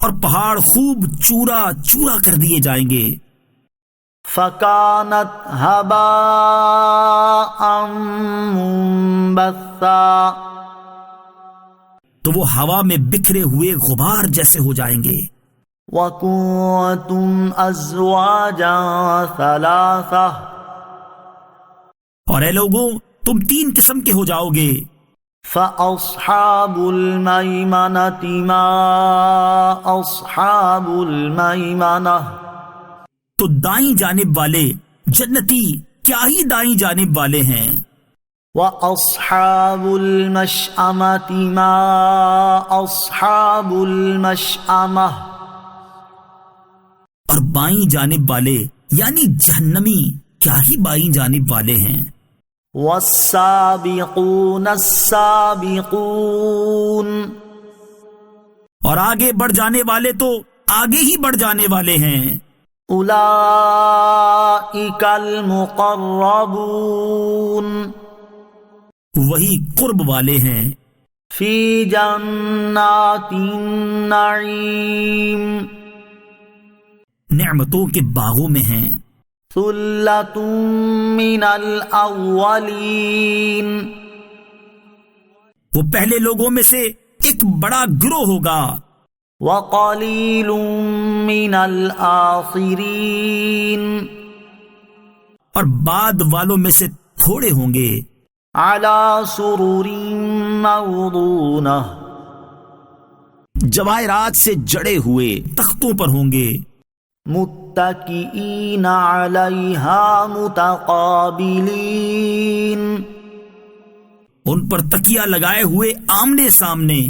اور پہاڑ خوب چورا چورا کر دیے جائیں گے۔ فکانت ہباء منبثا، تو وہ ہوا میں بکھرے ہوئے غبار جیسے ہو جائیں گے۔ وکنتم ازواجا ثلاثہ، اور اے لوگوں تم 3 قسم کے ہو جاؤ گے۔ فاصحاب المیمنۃ ما اصحاب المیمنہ، تو دائیں جانب والے جنتی کیا ہی دائیں جانب والے ہیں۔ واصحاب المشأمۃ ما اصحاب المشأمہ، اور بائیں جانب والے یعنی جہنمی کیا ہی بائیں جانب والے ہیں۔ والسابقون السابقون، اور آگے بڑھ جانے والے تو آگے ہی بڑھ جانے والے ہیں۔ اولئک المقربون، وہی قرب والے ہیں۔ فی جنات النعیم، نعمتوں کے باغوں میں ہیں۔ ثلۃ من الاولین، وہ پہلے لوگوں میں سے ایک بڑا گروہ ہوگا۔ وقلیل من الآخرین، اور بعد والوں میں سے تھوڑے ہوں گے۔ علی سرر موضونہ، جواہرات سے جڑے ہوئے تختوں پر ہوں گے۔ متکئین علیہا متقابلین، ان پر تکیہ لگائے ہوئے آمنے سامنے۔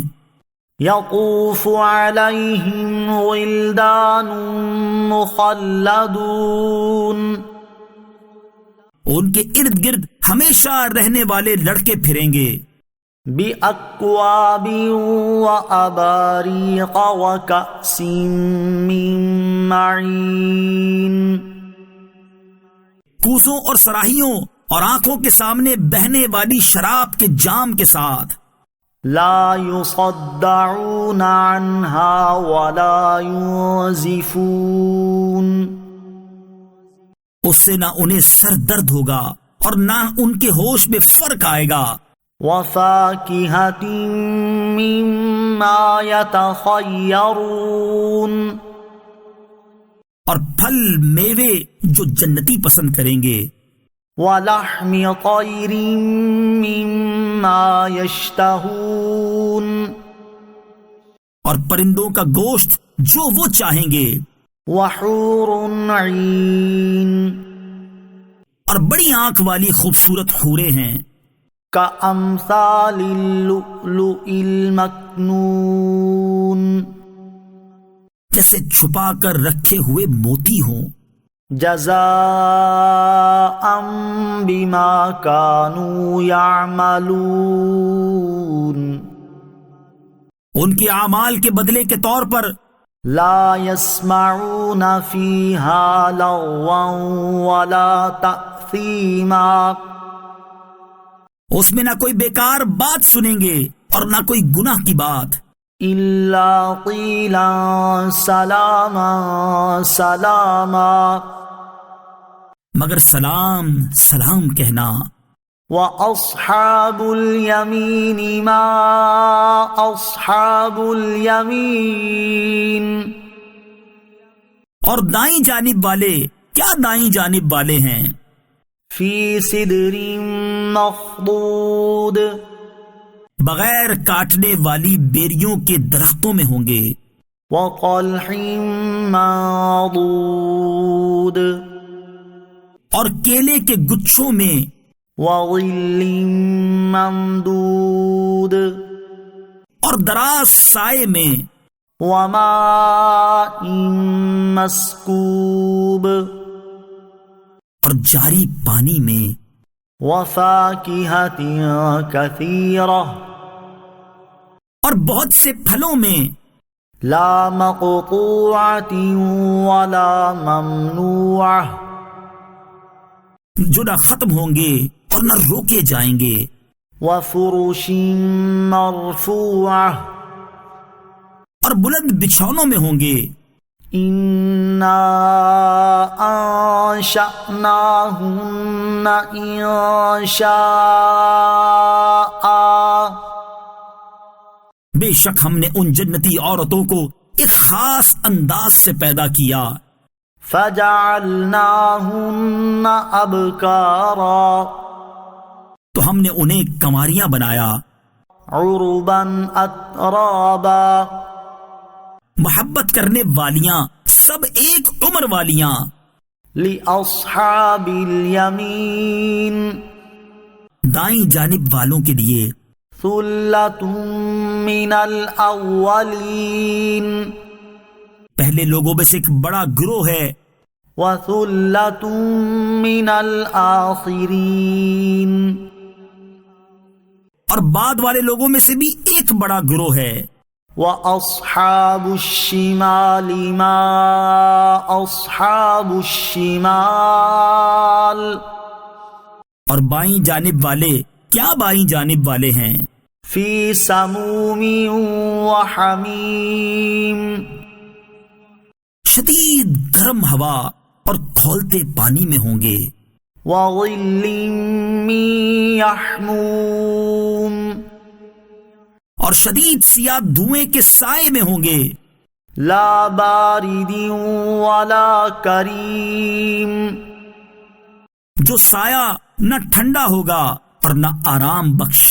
یطوف علیہم ولدان مخلدون، ان کے ارد گرد ہمیشہ رہنے والے لڑکے پھریں گے۔ بأکواب وأباریق وکأس من معین، کوزوں اور صراحیوں اور آنکھوں کے سامنے بہنے والی شراب کے جام کے ساتھ۔ لا يصدعون عنها ولا ينزفون، اس سے نہ انہیں سر درد ہوگا اور نہ ان کے ہوش میں فرق آئے گا۔ وفاکہۃ مما یتخیرون، اور پھل میوے جو جنتی پسند کریں گے۔ ولحم طیر مما یشتہون، اور پرندوں کا گوشت جو وہ چاہیں گے۔ وحور عین، اور بڑی آنکھ والی خوبصورت حوریں ہیں۔ کامثال اللؤلؤ المکنون، جیسے چھپا کر رکھے ہوئے موتی ہوں۔ جزاء بما كانوا يعملون، ان کے اعمال کے بدلے کے طور پر۔ لا يسمعون فيها لغوا ولا تأثیما، اس میں نہ کوئی بیکار بات سنیں گے اور نہ کوئی گناہ کی بات۔ الا قیلا سلاما سلاما، مگر سلام سلام کہنا۔ وَأَصْحَابُ الْيَمِينِ مَا أَصْحَابُ الْيَمِينِ، اور دائیں جانب والے کیا دائیں جانب والے ہیں؟ فی سدر مخضود بغیر کاٹنے والی بیریوں کے درختوں میں ہوں گے، وطلح منضود اور کیلے کے گچھوں میں، وظل ممدود اور دراز سائے میں، وماء مسکوب اور جاری پانی میں، وفاکہۃ کثیرہ اور بہت سے پھلوں میں، لا مقطوعۃ ولا ممنوعہ جو نہ ختم ہوں گے اور نہ روکے جائیں گے، وفرش مرفوعہ اور بلند بچھونوں میں ہوں گے، انا انشأناہن انشاء بے شک ہم نے ان جنتی عورتوں کو ایک خاص انداز سے پیدا کیا، فجعلناہن ابکارا تو ہم نے انہیں کنواریاں بنایا، عربا اترابا محبت کرنے والیاں، سب ایک عمر والیاں، لأصحاب الیمین دائیں جانب والوں کے لیے، ثلۃ من الاولین پہلے لوگوں میں سے ایک بڑا گروہ ہے، وثلۃ من الآخرین اور بعد والے لوگوں میں سے بھی ایک بڑا گروہ ہے، وَأَصْحَابُ الشِّمَالِ مَا أَصْحَابُ الشِّمَالِ اور بائیں جانب والے کیا بائیں جانب والے ہیں، فِي سَمُومٍ وَحَمِيمٍ شدید گرم ہوا اور کھولتے پانی میں ہوں گے، وَظِلٍّ مِّن يَحْمُومٍ اور شدید سیاہ دھوئیں کے سائے میں ہوں گے، لا بارد ولا کریم جو سایہ نہ ٹھنڈا ہوگا اور نہ آرام بخش،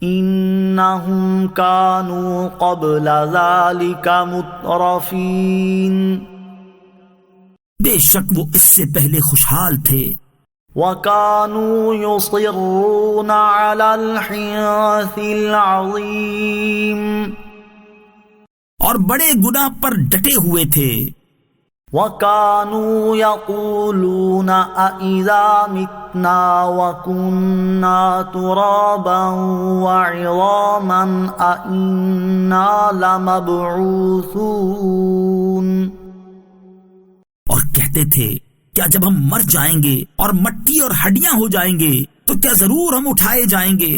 انہم کانوا قبل ذلک مترفین بے شک وہ اس سے پہلے خوشحال تھے، وَكَانُوا يُصِرُّونَ عَلَى الْحِنثِ الْعَظِيمِ اور بڑے گناہ پر ڈٹے ہوئے تھے، وَكَانُوا يَقُولُونَ أَإِذَا مِتْنَا وَكُنَّا تُرَابًا وَعِظَامًا أَإِنَّا لَمَبْعُوثُونَ اور کہتے تھے کیا جب ہم مر جائیں گے اور مٹی اور ہڈیاں ہو جائیں گے تو کیا ضرور ہم اٹھائے جائیں گے،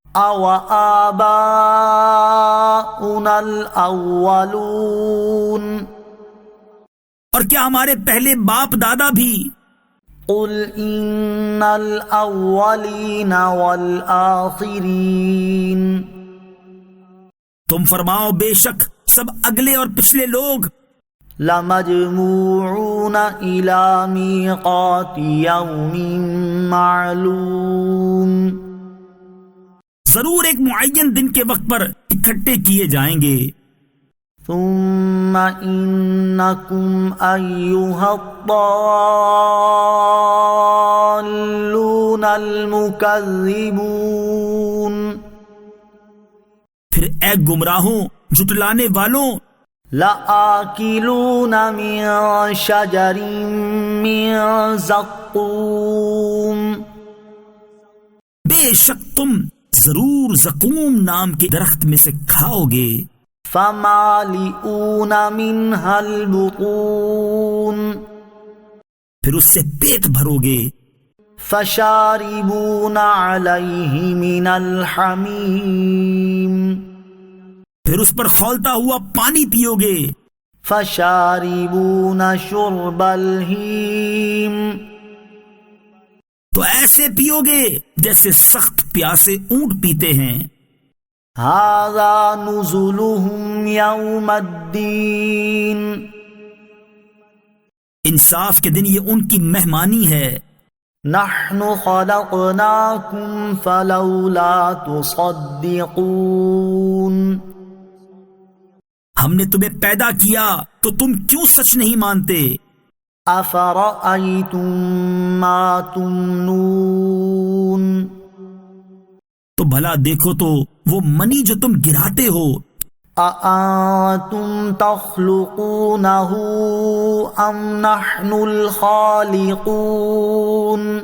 أَوَآبَاؤُنَا الْأَوَّلُونَ اور کیا ہمارے پہلے باپ دادا بھی، قُلْ إِنَّ الْأَوَّلِينَ وَالْآخِرِينَ تم فرماؤ بے شک سب اگلے اور پچھلے لوگ لَمَجْمُوعُونَ إِلَى مِيقَاتِ يَوْمٍ مَّعْلُومٍ ضرور ایک معین دن کے وقت پر اکٹھے کیے جائیں گے، ثُمَّ إِنَّكُمْ أَيُّهَا الضَّالُّونَ الْمُكَذِّبُونَ پھر اے گمراہوں جھٹلانے والوں، لَآكِلُونَ مِن شَجَرٍ مِّن زَقُّومٍ بے شک تم ضرور زقوم نام کے درخت میں سے کھاؤ گے، فَمَالِئُونَ مِنْهَا الْبُطُونَ پھر اس سے پیٹ بھرو گے، فَشَارِبُونَ عَلَيْهِ مِنَ الْحَمِيمِ پھر اس پر کھولتا ہوا پانی پیو گے، فَشَارِبُونَ شُرْبَ الْهِيمِ تو ایسے پیو گے جیسے سخت پیاسے اونٹ پیتے ہیں، هَذَا نُزُلُهُمْ يَوْمَ الدِّينِ انصاف کے دن یہ ان کی مہمانی ہے۔ نحن خلقناكم فلولا تصدقون ہم نے تمہیں پیدا کیا تو تم کیوں سچ نہیں مانتے؟ افرأيتم ما تمنون تو بھلا دیکھو تو وہ منی جو تم گراتے ہو، اانتم تخلقونه ام نحن الخالقون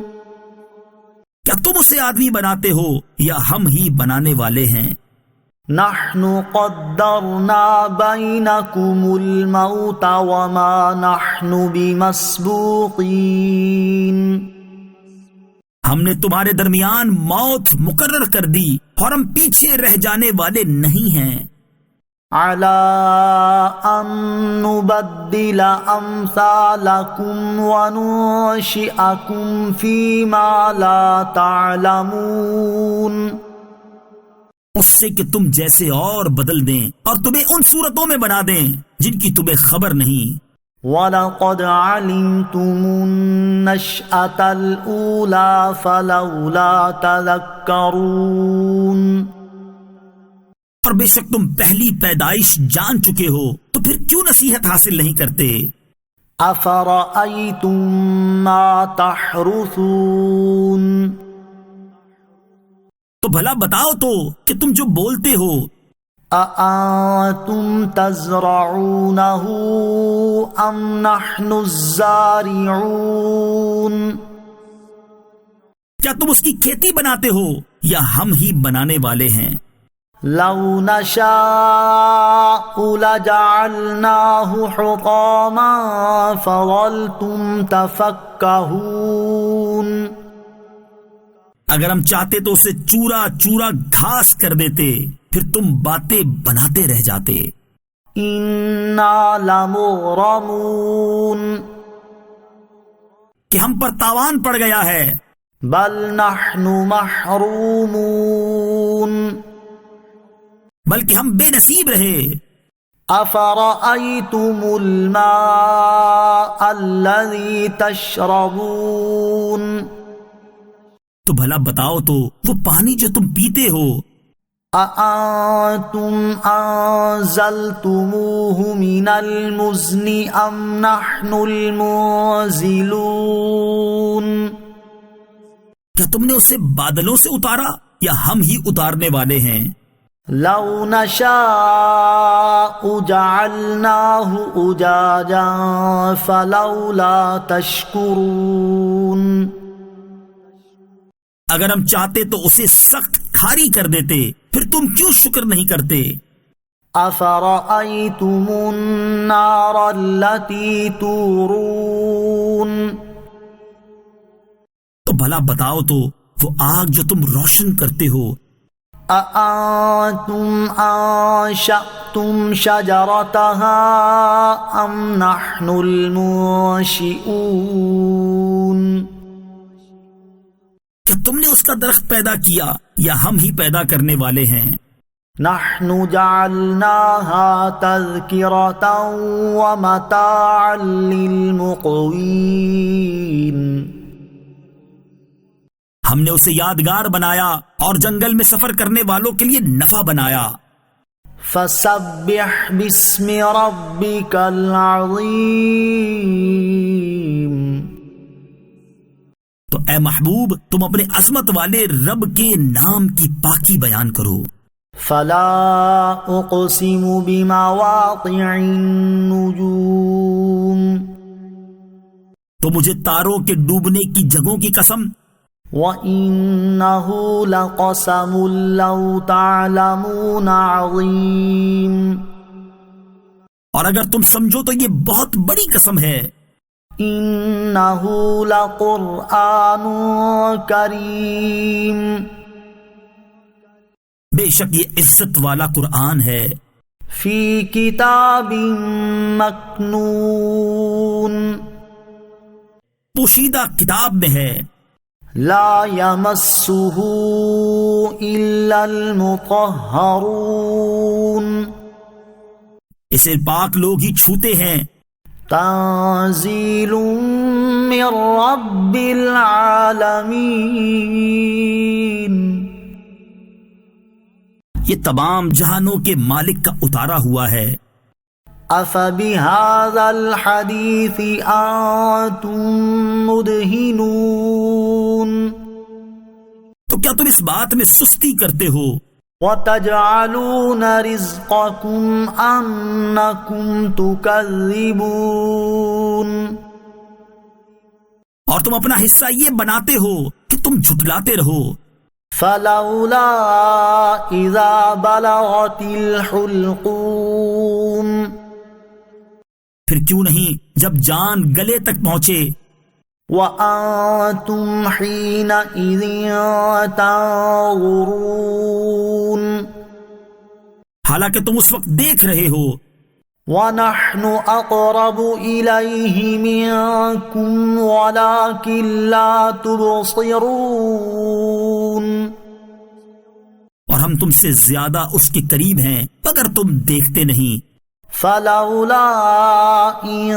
کیا تم اسے آدمی بناتے ہو یا ہم ہی بنانے والے ہیں؟ نحن قدرنا بینکم الموت وما نحن بمسبوقین ہم نے تمہارے درمیان موت مقرر کر دی اور ہم پیچھے رہ جانے والے نہیں ہیں۔ علی ان نبدل امثالکم وننشئکم فیما لا تعلمون اس سے کہ تم جیسے اور بدل دیں اور تمہیں ان صورتوں میں بنا دیں جن کی تمہیں خبر نہیں۔ وَلَقَدْ عَلِمْتُمُ النَّشْأَةَ الْأُولَى فَلَوْلَا تَذَكَّرُونَ اور بے شک تم پہلی پیدائش جان چکے ہو تو پھر کیوں نصیحت حاصل نہیں کرتے؟ أَفَرَأَيْتُم مَّا تَحْرُثُونَ تو بھلا بتاؤ تو کہ تم جو بولتے ہو، أَأَنتُمْ تَزْرَعُونَهُ أَمْ نَحْنُ الزَّارِعُونَ کیا تم اس کی کھیتی بناتے ہو یا ہم ہی بنانے والے ہیں؟ لَوْ نَشَاءُ لَجَعَلْنَاهُ حُطَامًا فَظَلْتُمْ تَفَكَّهُونَ اگر ہم چاہتے تو اسے چورا چورا گھاس کر دیتے، پھر تم باتیں بناتے رہ جاتے۔ إِنَّا لَمُغْرَمُونَ کہ ہم پر تاوان پڑ گیا ہے۔ بَلْ نَحْنُ مَحْرُومُونَ بلکہ ہم بے نصیب رہے۔ أَفَرَأَيْتُمُ الْمَاءَ الَّذِي تَشْرَبُونَ تو بھلا بتاؤ تو وہ پانی جو تم پیتے ہو، أَأَنتُمْ أَنزَلْتُمُوهُ مِنَ الْمُزْنِ أَمْ نَحْنُ الْمُنزِلُونَ کیا تم نے اسے بادلوں سے اتارا یا ہم ہی اتارنے والے ہیں؟ لَوْ نَشَاءُ جَعَلْنَاهُ أُجَاجًا فَلَوْلَا تَشْكُرُونَ اگر ہم چاہتے تو اسے سخت کھاری کر دیتے، پھر تم کیوں شکر نہیں کرتے؟ أَفَرَأَيْتُمُ النَّارَ الَّتِي تُورُونَ تو بھلا بتاؤ تو وہ آگ جو تم روشن کرتے ہو، أَأَنتُمْ أَنشَأْتُمْ شَجَرَتَهَا أَمْ نَحْنُ الْمُنشِئُونَ کیا تم نے اس کا درخت پیدا کیا یا ہم ہی پیدا کرنے والے ہیں؟ نحن جعلناها تذكرة ومتاعا للمقوين ہم نے اسے یادگار بنایا اور جنگل میں سفر کرنے والوں کے لیے نفع بنایا۔ فسبح باسم ربك العظيم تو اے محبوب تم اپنے عظمت والے رب کے نام کی پاکی بیان کرو۔ فلا اقسم بمواقع النجوم تو مجھے تاروں کے ڈوبنے کی جگہوں کی قسم، وَإِنَّهُ لَقَسَمٌ لَّوْ تَعْلَمُونَ عَظِيمٌ اور اگر تم سمجھو تو یہ بہت بڑی قسم ہے۔ إِنَّهُ لَقُرْآنٌ كَرِيمٌ بے شک یہ عزت والا قرآن ہے، فِي كِتَابٍ مَّكْنُونٍ پوشیدہ کتاب میں ہے، لا يمسه إلا المطهرون اسے پاک لوگ ہی چھوتے ہیں۔ تنزیل من رب العالمین، یہ تمام جہانوں کے مالک کا اتارا ہوا ہے۔ افبہذا الحدیث انتم مدہنون، تو کیا تم اس بات میں سستی کرتے ہو؟ وَتَجْعَلُونَ رِزْقَكُمْ أَنَّكُمْ تُكَذِّبُونَ، اور تم اپنا حصہ یہ بناتے ہو کہ تم جھٹلاتے رہو۔ فَلَوْلَا إِذَا بَلَغَتِ الْحُلْقُومَ، پھر کیوں نہیں جب جان گلے تک پہنچے، وَأَنْتُمْ حِينَئِذٍ تَنظُرُونَ، حالانکہ تم اس وقت دیکھ رہے ہو۔ وَنَحْنُ أَقْرَبُ إِلَيْهِ مِنْكُمْ وَلَكِنْ لَا تُبْصِرُونَ، اور ہم تم سے زیادہ اس کے قریب ہیں مگر تم دیکھتے نہیں۔ فَلَوْلَا إِن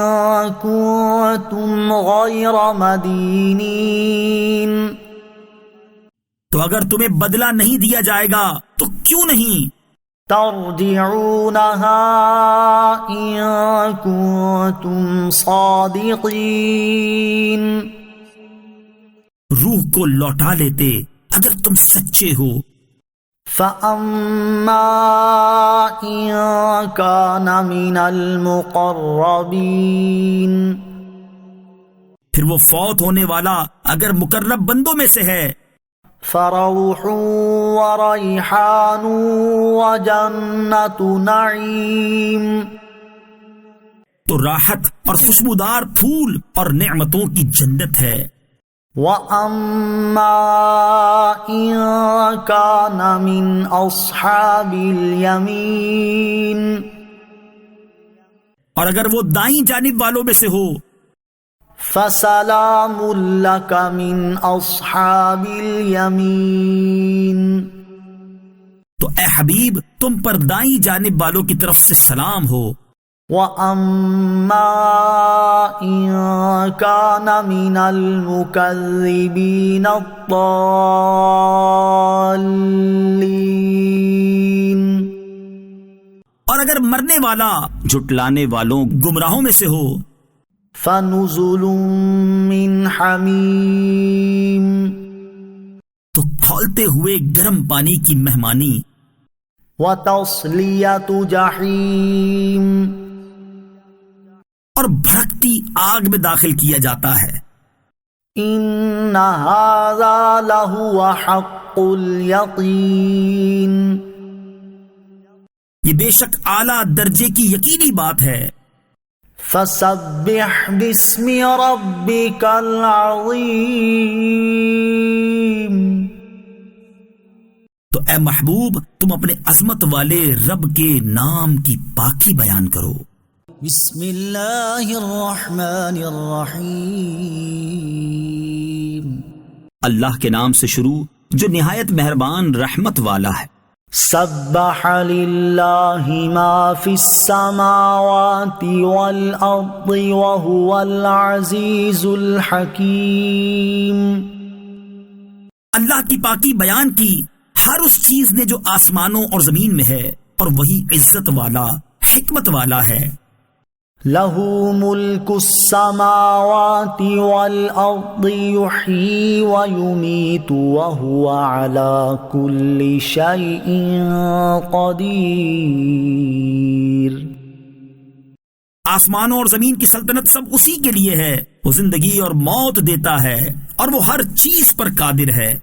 كُنتُمْ غَيْرَ مَدِينِينَ، تو اگر تمہیں بدلہ نہیں دیا جائے گا تو کیوں نہیں ترجعونها إن كنتم صادقين، روح کو لوٹا لیتے اگر تم سچے ہو۔ فَأَمَّا إِن كَانَ مِنَ الْمُقَرَّبِينَ، پھر وہ فوت ہونے والا اگر مقرب بندوں میں سے ہے، فَرَوْحٌ وَرَيْحَانٌ وَجَنَّةُ نَعِيمٍ، تو راحت اور خوشبودار پھول اور نعمتوں کی جنت ہے۔ وَأَمَّا إِن كَانَ مِنْ أَصْحَابِ الْيَمِينِ، اور اگر وہ دائیں جانب والوں میں سے ہو، فَسَلَامٌ لَكَ مِنْ أَصْحَابِ الْيَمِينِ، تو اے حبیب تم پر دائیں جانب والوں کی طرف سے سلام ہو۔ وَأَمَّا إِن كَانَ مِنَ الْمُكَذِّبِينَ الضَّالِّينَ، اور اگر مرنے والا جھٹلانے والوں گمراہوں میں سے ہو، فَنُزُلٌ مِّنْ حَمِيمٍ، تو کھولتے ہوئے گرم پانی کی مہمانی، وَتَصْلِيَةُ جَحِيمٍ، اور بھڑکتی آگ میں داخل کیا جاتا ہے۔ إِنَّ هَذَا لَهُوَ حَقُّ الْيَقِينِ، یہ بے شک اعلیٰ درجے کی یقینی بات ہے۔ فَسَبِّحْ بِاسْمِ رَبِّكَ الْعَظِيمِ، تو اے محبوب تم اپنے عظمت والے رب کے نام کی پاکی بیان کرو۔ بسم اللہ الرحمن الرحیم، اللہ کے نام سے شروع جو نہایت مہربان رحمت والا ہے۔ سبح للہ ما فی السماوات والارض وهو العزیز الحکیم، اللہ کی پاکی بیان کی ہر اس چیز نے جو آسمانوں اور زمین میں ہے، اور وہی عزت والا حکمت والا ہے۔ لہ ملک السماوات والارض یحیی ویمیت وہو علی کل شیء قدیر، آسمانوں اور زمین کی سلطنت سب اسی کے لیے ہے، وہ زندگی اور موت دیتا ہے اور وہ ہر چیز پر قادر ہے۔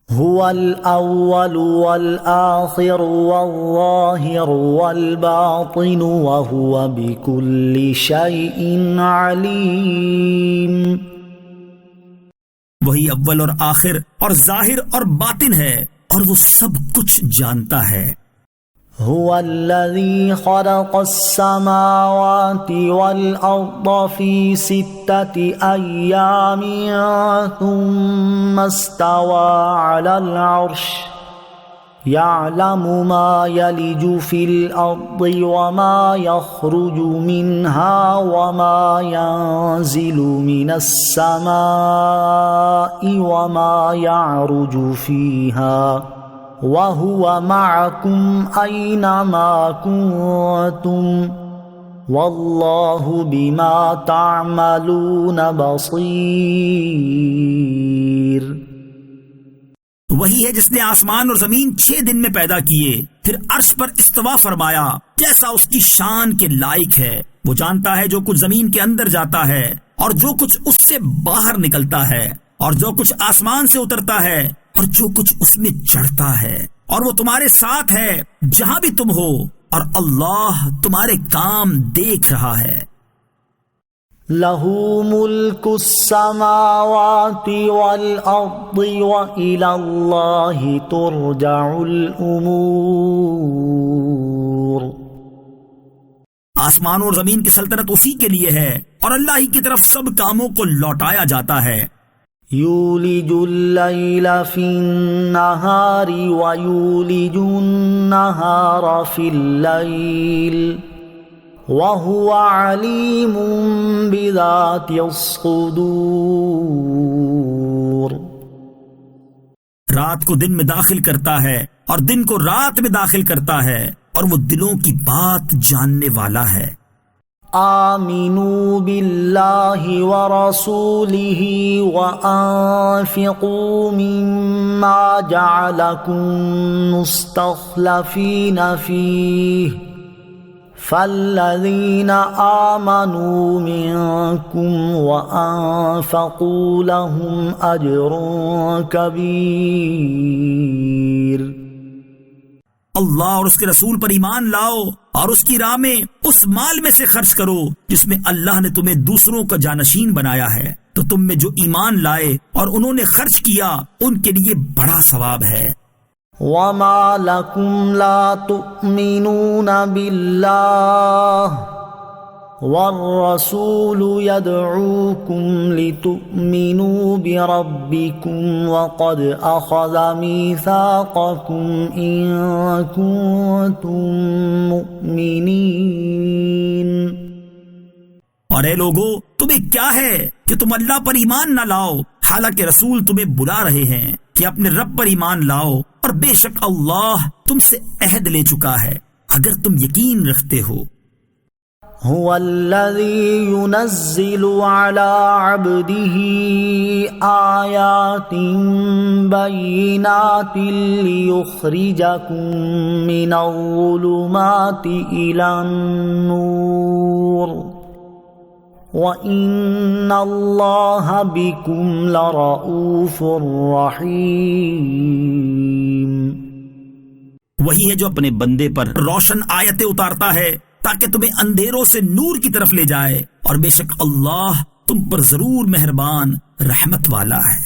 هو الأول والآخر والظاهر والباطن وهو بكل شيء عليم، وہی اول اور آخر اور ظاہر اور باطن ہے اور وہ سب کچھ جانتا ہے۔ هو الذي خلق السماوات والأرض في 6 أيام ثم استوى على العرش يعلم ما يلج في الأرض وما يخرج منها وما ينزل من السماء وما يعرج فيها وهو معكم أينما كنتم والله بما تعملون بصير۔ وہی ہے جس نے آسمان اور زمین 6 دن میں پیدا کیے، پھر عرش پر استوا فرمایا، کیسا اس کی شان کے لائق ہے۔ وہ جانتا ہے جو کچھ زمین کے اندر جاتا ہے اور جو کچھ اس سے باہر نکلتا ہے، اور جو کچھ آسمان سے اترتا ہے اور جو کچھ اس میں چڑھتا ہے، اور وہ تمہارے ساتھ ہے جہاں بھی تم ہو، اور اللہ تمہارے کام دیکھ رہا ہے۔ لَهُ مُلْكُ السَّمَاوَاتِ وَالْأَرْضِ وَإِلَى اللَّهِ تُرْجَعُ الْأُمُورُ۔ آسمان اور زمین کی سلطنت اسی کے لیے ہے اور اللہ ہی کی طرف سب کاموں کو لوٹایا جاتا ہے۔ يولج الليل في النهار ويولج النهار في الليل وهو عليم بذات الصدور۔ رات کو دن میں داخل کرتا ہے اور دن کو رات میں داخل کرتا ہے، اور وہ دلوں کی بات جاننے والا ہے۔ آمنوا باللہ ورسولہ وانفقوا مما جعلکم مستخلفین فیہ فالذین آمنوا منکم وانفقوا لهم اجر کبیر۔ اللہ اور اس کے رسول پر ایمان لاؤ اور اس کی راہ میں اس مال میں سے خرچ کرو جس میں اللہ نے تمہیں دوسروں کا جانشین بنایا ہے، تو تم میں جو ایمان لائے اور انہوں نے خرچ کیا ان کے لیے بڑا ثواب ہے۔ وما لکم لا تؤمنون باللہ والرسول يدعوكم لتؤمنوا بربكم وقد أخذ ميثاقكم إن كنتم مؤمنين۔ اور اے لوگو، تمہیں کیا ہے کہ تم اللہ پر ایمان نہ لاؤ، حالانکہ رسول تمہیں بلا رہے ہیں کہ اپنے رب پر ایمان لاؤ، اور بے شک اللہ تم سے عہد لے چکا ہے اگر تم یقین رکھتے ہو۔ هو الذي ينزل على عبده آيات بينات ليخرجكم من الظلمات إلى النور وَإِنَّ اللَّهَ بِكُمْ لَرَؤُوفٌ رَحِيمٌ۔ وہی ہے جو اپنے بندے پر روشن آیتیں اتارتا ہے تاکہ تمہیں اندھیروں سے نور کی طرف لے جائے، اور بے شک اللہ تم پر ضرور مہربان رحمت والا ہے۔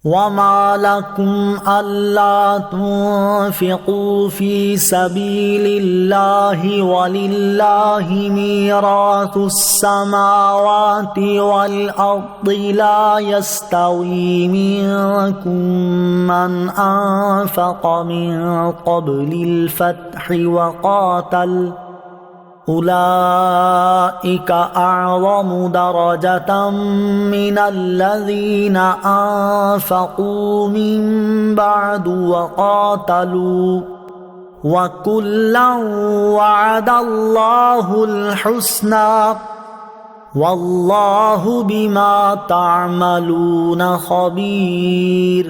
وَمَا لَكُمْ أَلَّا تُنْفِقُوا فِي سَبِيلِ اللَّهِ وَلِلَّهِ مِيرَاثُ السَّمَاوَاتِ وَالْأَرْضِ لَا يَسْتَوِي مِنكُم مَّنْ أَنفَقَ مِن قَبْلِ الْفَتْحِ وَقَاتَلَ أولئك أعظم درجة من الذين أنفقوا من بعد وقاتلوا وكلا وعد الله الحسنى والله بما تعملون خبير۔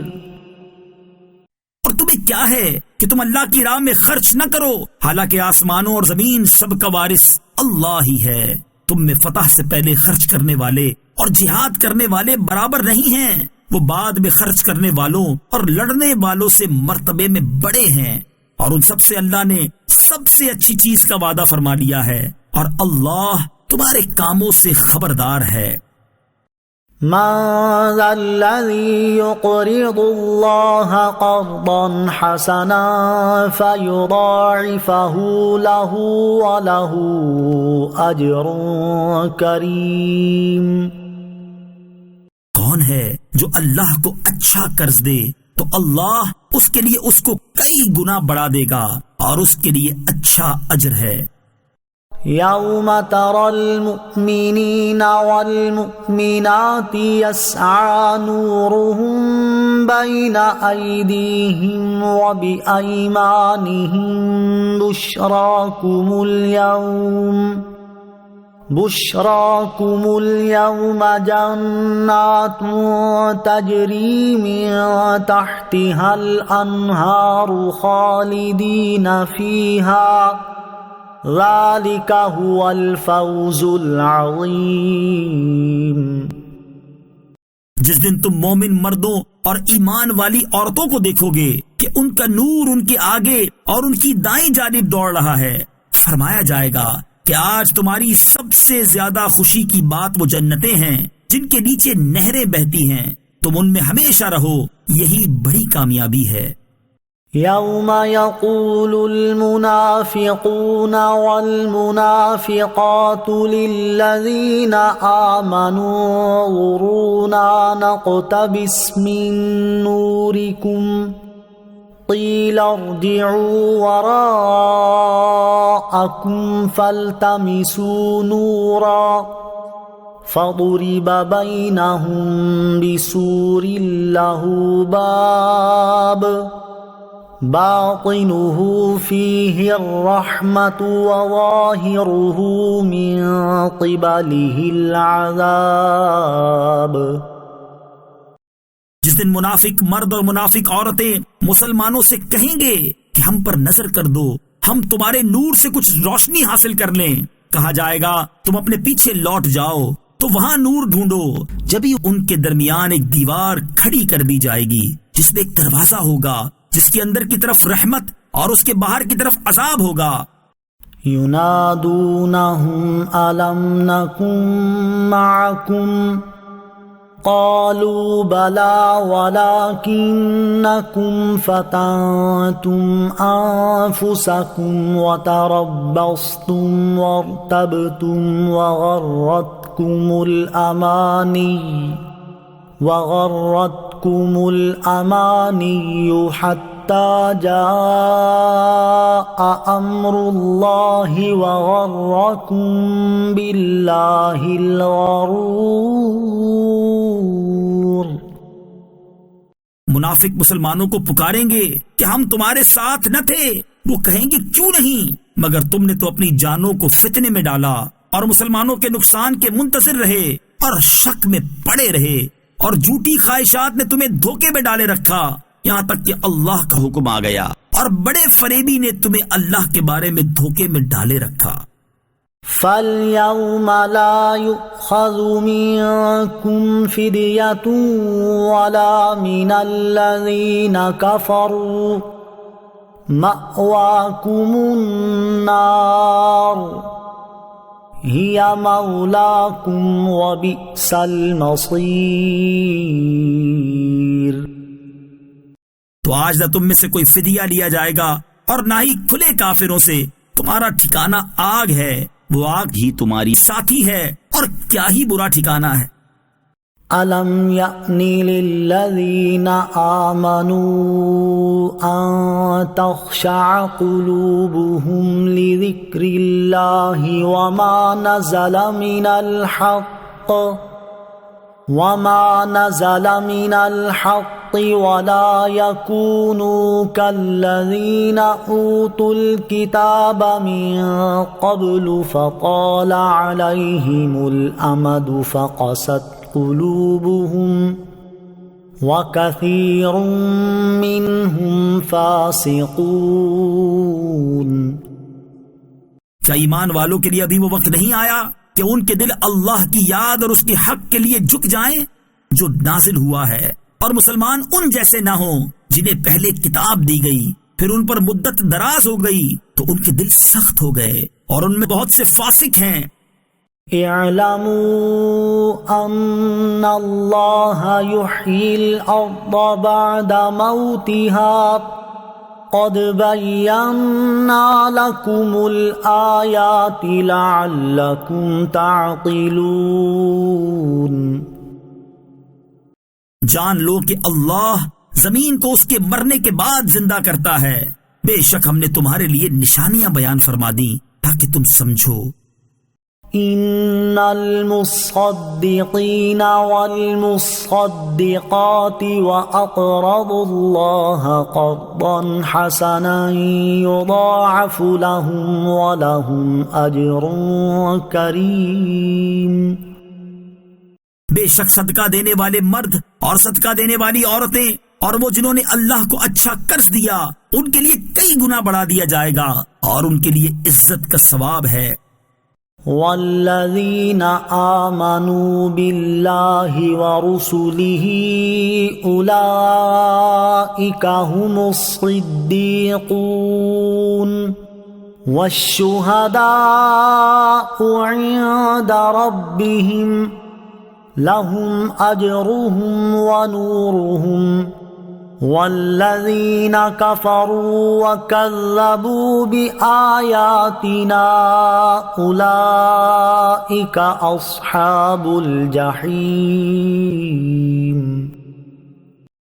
اور تمہیں کیا ہے کہ تم اللہ کی راہ میں خرچ نہ کرو، حالانکہ آسمانوں اور زمین سب کا وارث اللہ ہی ہے۔ تم میں فتح سے پہلے خرچ کرنے والے اور جہاد کرنے والے برابر نہیں ہیں، وہ بعد میں خرچ کرنے والوں اور لڑنے والوں سے مرتبے میں بڑے ہیں، اور ان سب سے اللہ نے سب سے اچھی چیز کا وعدہ فرما لیا ہے، اور اللہ تمہارے کاموں سے خبردار ہے۔ من ذا الذي يقرض الله قرضا حسنا فيضاعفه له وله أجر كريم۔ کون ہے جو اللہ کو اچھا قرض دے تو اللہ اس کے لیے اس کو کئی گنا بڑھا دے گا اور اس کے لیے اچھا اجر ہے۔ يوم ترى المؤمنين والمؤمنات يسعى نورهم بين أيديهم وبأيمانهم بشراكم اليوم جنات تجري من تحتها الأنهار خالدين فيها ذلك هو الفوز العظیم۔ جس دن تم مومن مردوں اور ایمان والی عورتوں کو دیکھو گے کہ ان کا نور ان کے آگے اور ان کی دائیں جانب دوڑ رہا ہے، فرمایا جائے گا کہ آج تمہاری سب سے زیادہ خوشی کی بات وہ جنتیں ہیں جن کے نیچے نہریں بہتی ہیں، تم ان میں ہمیشہ رہو، یہی بڑی کامیابی ہے۔ يوم يقول المنافقون والمنافقات للذين آمنوا انظرونا نقتبس من نوركم قيل ارجعوا وراءكم فالتمسوا نورا فضرب بينهم بسور له باب باطنه فيه الرحمة وظاهره من قبله العذاب۔ جس دن منافق مرد اور منافق عورتیں مسلمانوں سے کہیں گے کہ ہم پر نظر کر دو، ہم تمہارے نور سے کچھ روشنی حاصل کر لیں، کہا جائے گا تم اپنے پیچھے لوٹ جاؤ، تو وہاں نور ڈھونڈو، جبھی ان کے درمیان ایک دیوار کھڑی کر دی جائے گی جس میں ایک دروازہ ہوگا جس کے اندر کی طرف رحمت اور اس کے باہر کی طرف عذاب ہوگا۔ ينادونهم ألم نكن معكم قالوا بلى ولكنكم فتنتم أنفسكم وتربصتم وارتبتم وغرتكم الأماني حتى جاء أمر الله وغركم بالله الغرور۔ منافق مسلمانوں کو پکاریں گے کہ ہم تمہارے ساتھ نہ تھے، وہ کہیں گے کیوں نہیں، مگر تم نے تو اپنی جانوں کو فتنے میں ڈالا اور مسلمانوں کے نقصان کے منتظر رہے اور شک میں پڑے رہے، اور جھوٹی خواہشات نے تمہیں دھوکے میں ڈالے رکھا، یہاں تک کہ اللہ کا حکم آ گیا اور بڑے فریبی نے تمہیں اللہ کے بارے میں دھوکے میں ڈالے رکھا۔ فَالْيَوْمَ لَا يُؤْخَذُ مِنكُمْ فِدْيَةٌ وَلَا مِنَ الَّذِينَ كَفَرُوا مَأْوَاكُمُ النَّارُ هِيَ مَوْلَاكُمْ وَبِئْسَ الْمَصِيرُ۔ تو آج نہ تم میں سے کوئی فدیہ لیا جائے گا اور نہ ہی کھلے کافروں سے، تمہارا ٹھکانہ آگ ہے، وہ آگ ہی تمہاری ساتھی ہے، اور کیا ہی برا ٹھکانہ ہے۔ أَلَمْ يَأْنِ لِلَّذِينَ آمَنُوا أَن تَخْشَعَ قُلُوبُهُمْ لِذِكْرِ اللَّهِ وَمَا نَزَلَ مِنَ الْحَقِّ وَلَا يَكُونُوا كَالَّذِينَ أُوتُوا الْكِتَابَ مِن قَبْلُ فَطَالَ عَلَيْهِمُ الْأَمَدُ فَقَسَتْ قُلُوبُهُمْ وَكَثِيرٌ مِّنْهُمْ فَاسِقُونَ۔ کیا ایمان والوں کے لیے ابھی وہ وقت نہیں آیا کہ ان کے دل اللہ کی یاد اور اس کے حق کے لیے جھک جائیں جو نازل ہوا ہے، اور مسلمان ان جیسے نہ ہوں جنہیں پہلے کتاب دی گئی، پھر ان پر مدت دراز ہو گئی تو ان کے دل سخت ہو گئے اور ان میں بہت سے فاسق ہیں۔ اعلموا ان اللہ یحیی الارض بعد موتها قد بینا لکم الآیات لعلکم تعقلون۔ جان لو کہ اللہ زمین کو اس کے مرنے کے بعد زندہ کرتا ہے۔ بے شک ہم نے تمہارے لیے نشانیاں بیان فرما دی تاکہ تم سمجھو۔ ان المصدقین والمصدقات واقرضوا الله قرضا حسنا يضاعف لهم ولهم اجر کریم۔ بے شک صدقہ دینے والے مرد اور صدقہ دینے والی عورتیں اور وہ جنہوں نے اللہ کو اچھا قرض دیا ان کے لیے کئی گنا بڑھا دیا جائے گا اور ان کے لیے عزت کا ثواب ہے۔ والذین آمنوا باللہ ورسلہ اولئک هم الصدیقون والشہداء عند ربهم لهم اجرهم ونورهم والذین کفروا وکذبوا بآیاتنا اولئک اصحاب الجحیم۔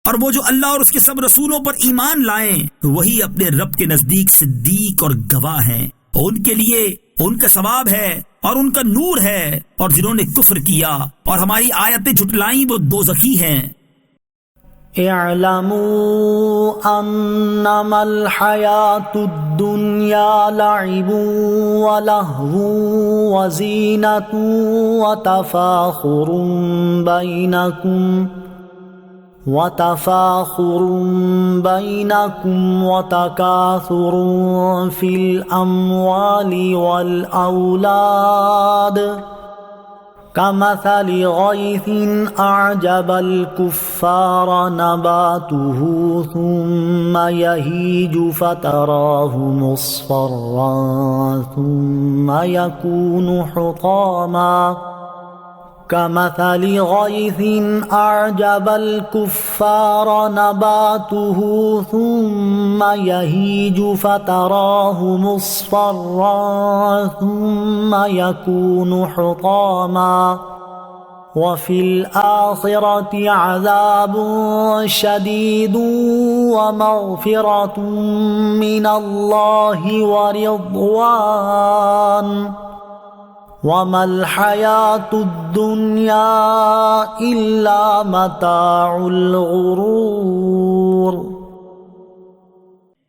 اور وہ جو اللہ اور اس کے سب رسولوں پر ایمان لائیں وہی اپنے رب کے نزدیک صدیق اور گواہ ہیں، ان کے لیے ان کا ثواب ہے اور ان کا نور ہے، اور جنہوں نے کفر کیا اور ہماری آیتیں جھٹلائیں وہ دوزخی ہیں۔ اعلموا انما الحیاة الدنیا لعب ولہو وزینۃ وتفاخر بینکم وتکاثر فی الاموال والاولاد كمثل غيث أعجب الكفار نباته ثم يهيج فتراه مصفرا ثم يكون حطاما كمثل غيث أعجب الكفار نباته ثم يهيج فتراه مصفرا ثم يكون حطاما وفي الآخرة عذاب شديد ومغفرة من الله ورضوان وَمَا الْحَيَاةُ الدُّنْيَا إِلَّا مَتَاعُ الْغُرُورِ۔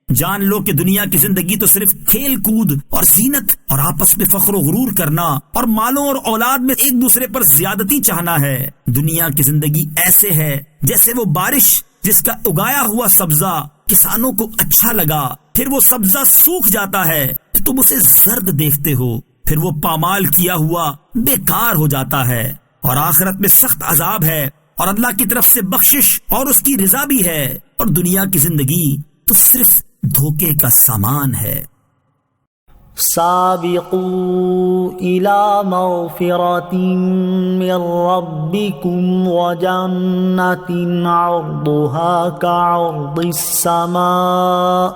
جان لو کہ دنیا کی زندگی تو صرف کھیل کود اور زینت اور آپس میں فخر و غرور کرنا اور مالوں اور اولاد میں ایک دوسرے پر زیادتی چاہنا ہے۔ دنیا کی زندگی ایسے ہے جیسے وہ بارش جس کا اگایا ہوا سبزہ کسانوں کو اچھا لگا، پھر وہ سبزہ سوکھ جاتا ہے تو تم اسے زرد دیکھتے ہو، پھر وہ پامال کیا ہوا بیکار ہو جاتا ہے۔ اور آخرت میں سخت عذاب ہے اور اللہ کی طرف سے بخشش اور اس کی رضا بھی ہے، اور دنیا کی زندگی تو صرف دھوکے کا سامان ہے۔ سابقوا الى مغفرة من ربكم وجنة عرضها كعرض السماء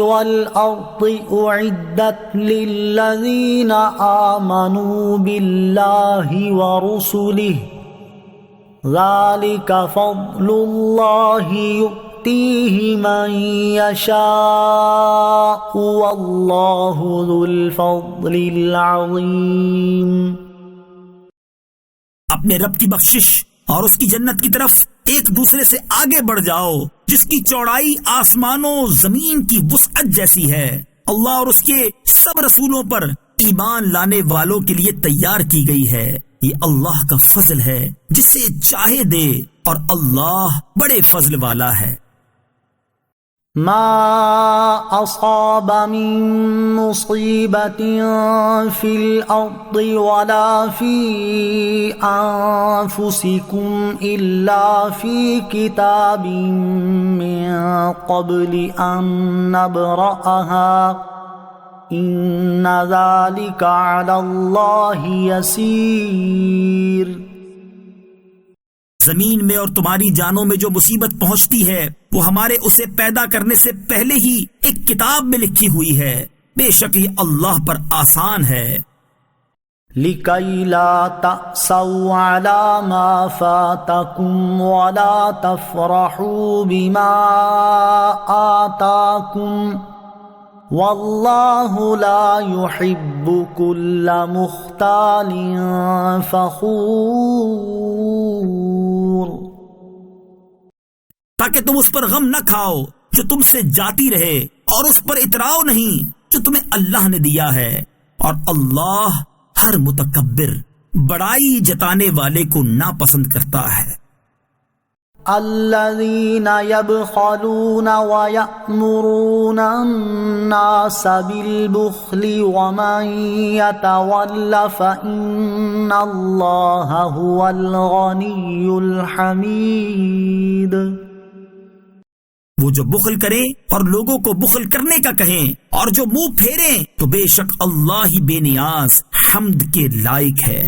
والأرض أعدت للذين آمنوا بالله ورسله ذلك فضل الله يؤتيه من يشاء والله ذو الفضل العظيم۔ اپنے رب کی بخشش اور اس کی جنت کی طرف ایک دوسرے سے آگے بڑھ جاؤ جس کی چوڑائی آسمانوں زمین کی وسعت جیسی ہے۔ اللہ اور اس کے سب رسولوں پر ایمان لانے والوں کے لیے تیار کی گئی ہے، یہ اللہ کا فضل ہے جسے چاہے دے، اور اللہ بڑے فضل والا ہے۔ ما أصاب من مصيبة في الأرض ولا في أنفسكم إلا في كتاب من قبل أن نبرأها إن ذلك على الله يسير۔ زمین میں اور تمہاری جانوں میں جو مصیبت پہنچتی ہے وہ ہمارے اسے پیدا کرنے سے پہلے ہی ایک کتاب میں لکھی ہوئی ہے، بے شک یہ اللہ پر آسان ہے۔ لكي لا تأسوا على ما فاتكم ولا تفرحوا بما آتاكم والله لا يحب كل مختال فخور. تاکہ تم اس پر غم نہ کھاؤ جو تم سے جاتی رہے اور اس پر اتراؤ نہیں جو تمہیں اللہ نے دیا ہے، اور اللہ ہر متکبر بڑائی جتانے والے کو ناپسند کرتا ہے. الذين يبخلون ويأمرون الناس بالبخل ومن يتول فإن الله هو الغني الحميد. وہ جو بخل کریں اور لوگوں کو بخل کرنے کا کہیں اور جو منہ پھیریں تو بے شک اللہ ہی بے نیاز حمد کے لائق ہے.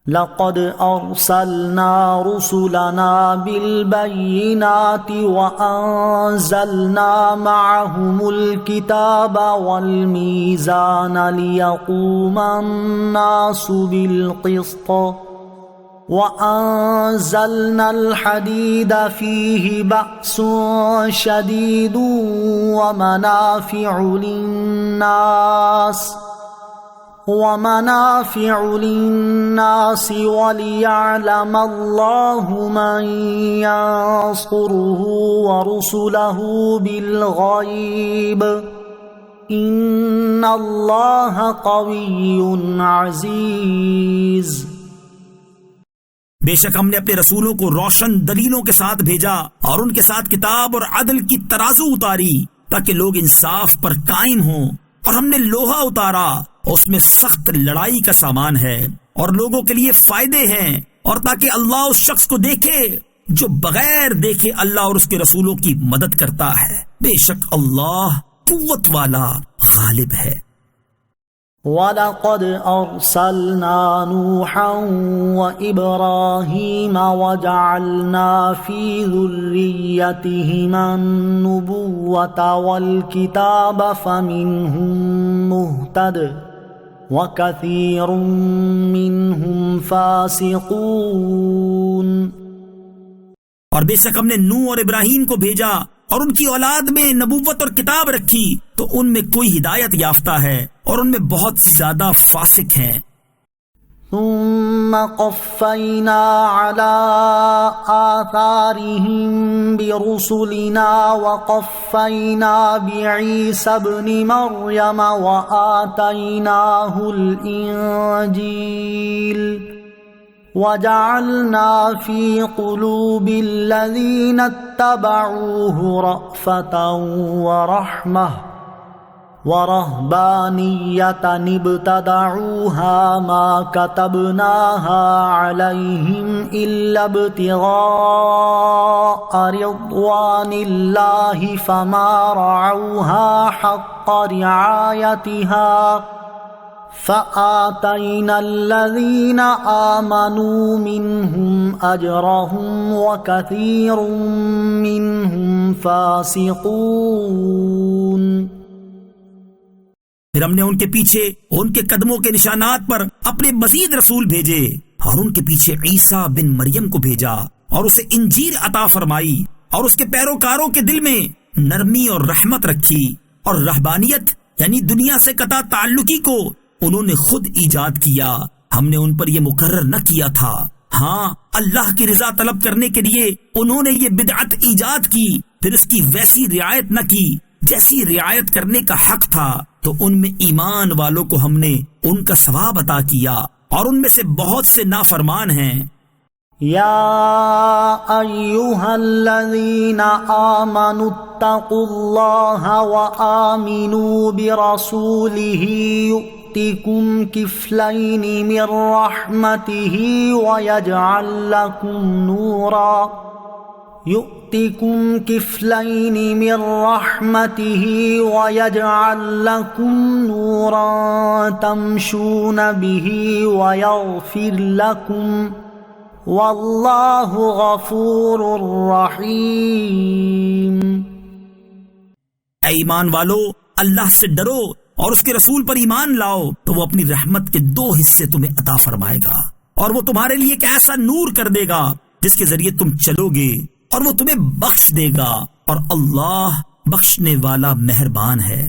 لقد أرسلنا رسلنا بالبينات وأنزلنا معهم الكتاب والميزان ليقوم الناس بالقسط وأنزلنا الحديد فيه بأس شديد ومنافع للناس وليعلم الله من ينصره ورسله بالغيب إن الله قوي عزيز. بے شک ہم نے اپنے رسولوں کو روشن دلیلوں کے ساتھ بھیجا اور ان کے ساتھ کتاب اور عدل کی ترازو اتاری تاکہ لوگ انصاف پر قائم ہوں، اور ہم نے لوہا اتارا، اس میں سخت لڑائی کا سامان ہے اور لوگوں کے لیے فائدے ہیں، اور تاکہ اللہ اس شخص کو دیکھے جو بغیر دیکھے اللہ اور اس کے رسولوں کی مدد کرتا ہے. بے شک اللہ قوت والا غالب ہے. وَلَقَدْ أَرْسَلْنَا نُوحًا وَإِبْرَاهِيمَ وَجَعَلْنَا فِي ذُرِّيَّتِهِمَا النُّبُوَّةَ وَالْكِتَابَ فَمِنْهُم مُّهْتَدٍ وَكَثِيرٌ مِّنْهُمْ فَاسِقُونَ. اور بے شک ہم نے نوح اور ابراہیم کو بھیجا اور ان کی اولاد میں نبوت اور کتاب رکھی تو ان میں کوئی ہدایت یافتہ ہے اور ان میں بہت زیادہ فاسق ہیں. ثم قفينا على آثارهم برسلنا وقفينا بعيسى ابن مريم وآتيناه الإنجيل وجعلنا في قلوب الذين اتبعوه رأفة ورحمة ورهبانية ابتدعوها ما كتبناها عليهم إلا ابتغاء رضوان الله فما رعوها حق رعايتها فآتينا الذين آمنوا منهم أجرهم وكثير منهم فاسقون. پھر ہم نے ان کے پیچھے ان کے قدموں کے نشانات پر اپنے مزید رسول بھیجے اور ان کے پیچھے عیسیٰ بن مریم کو بھیجا اور اسے انجیل عطا فرمائی اور اس کے پیروکاروں کے دل میں نرمی اور رحمت رکھی، اور رہبانیت یعنی دنیا سے قطع تعلقی کو انہوں نے خود ایجاد کیا، ہم نے ان پر یہ مقرر نہ کیا تھا. ہاں، اللہ کی رضا طلب کرنے کے لیے انہوں نے یہ بدعت ایجاد کی، پھر اس کی ویسی رعایت نہ کی جیسی رعایت کرنے کا حق تھا، تو ان میں ایمان والوں کو ہم نے ان کا ثواب عطا کیا اور ان میں سے بہت سے نافرمان ہیں. یا ایھا الذین آمنوا اتقوا اللہ وآمنوا برسولہ یؤتکم کفلین من رحمتہ ویجعل لکم نورا يؤتكم كفلين من رحمته ويجعل لكم نورا تمشون به ويغفر لكم والله غفور رحيم. اے ایمان والو، اللہ سے ڈرو اور اس کے رسول پر ایمان لاؤ تو وہ اپنی رحمت کے 2 حصے تمہیں عطا فرمائے گا، اور وہ تمہارے لیے ایک ایسا نور کر دے گا جس کے ذریعے تم چلو گے، اور وہ تمہیں بخش دے گا، اور اللہ بخشنے والا مہربان ہے۔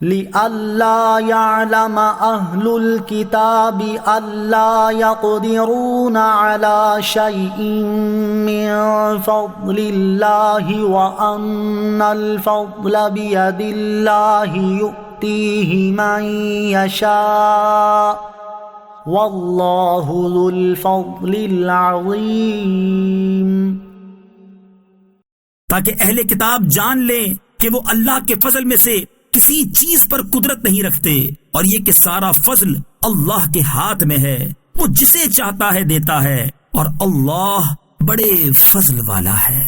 لئلا يعلم أهل الكتاب ألا يقدرون على شيء من فضل الله وأن الفضل بيد الله يؤتيه من يشاء والله ذو الفضل العظيم، تاکہ اہل کتاب جان لیں کہ وہ اللہ کے فضل میں سے کسی چیز پر قدرت نہیں رکھتے، اور یہ کہ سارا فضل اللہ کے ہاتھ میں ہے، وہ جسے چاہتا ہے دیتا ہے، اور اللہ بڑے فضل والا ہے۔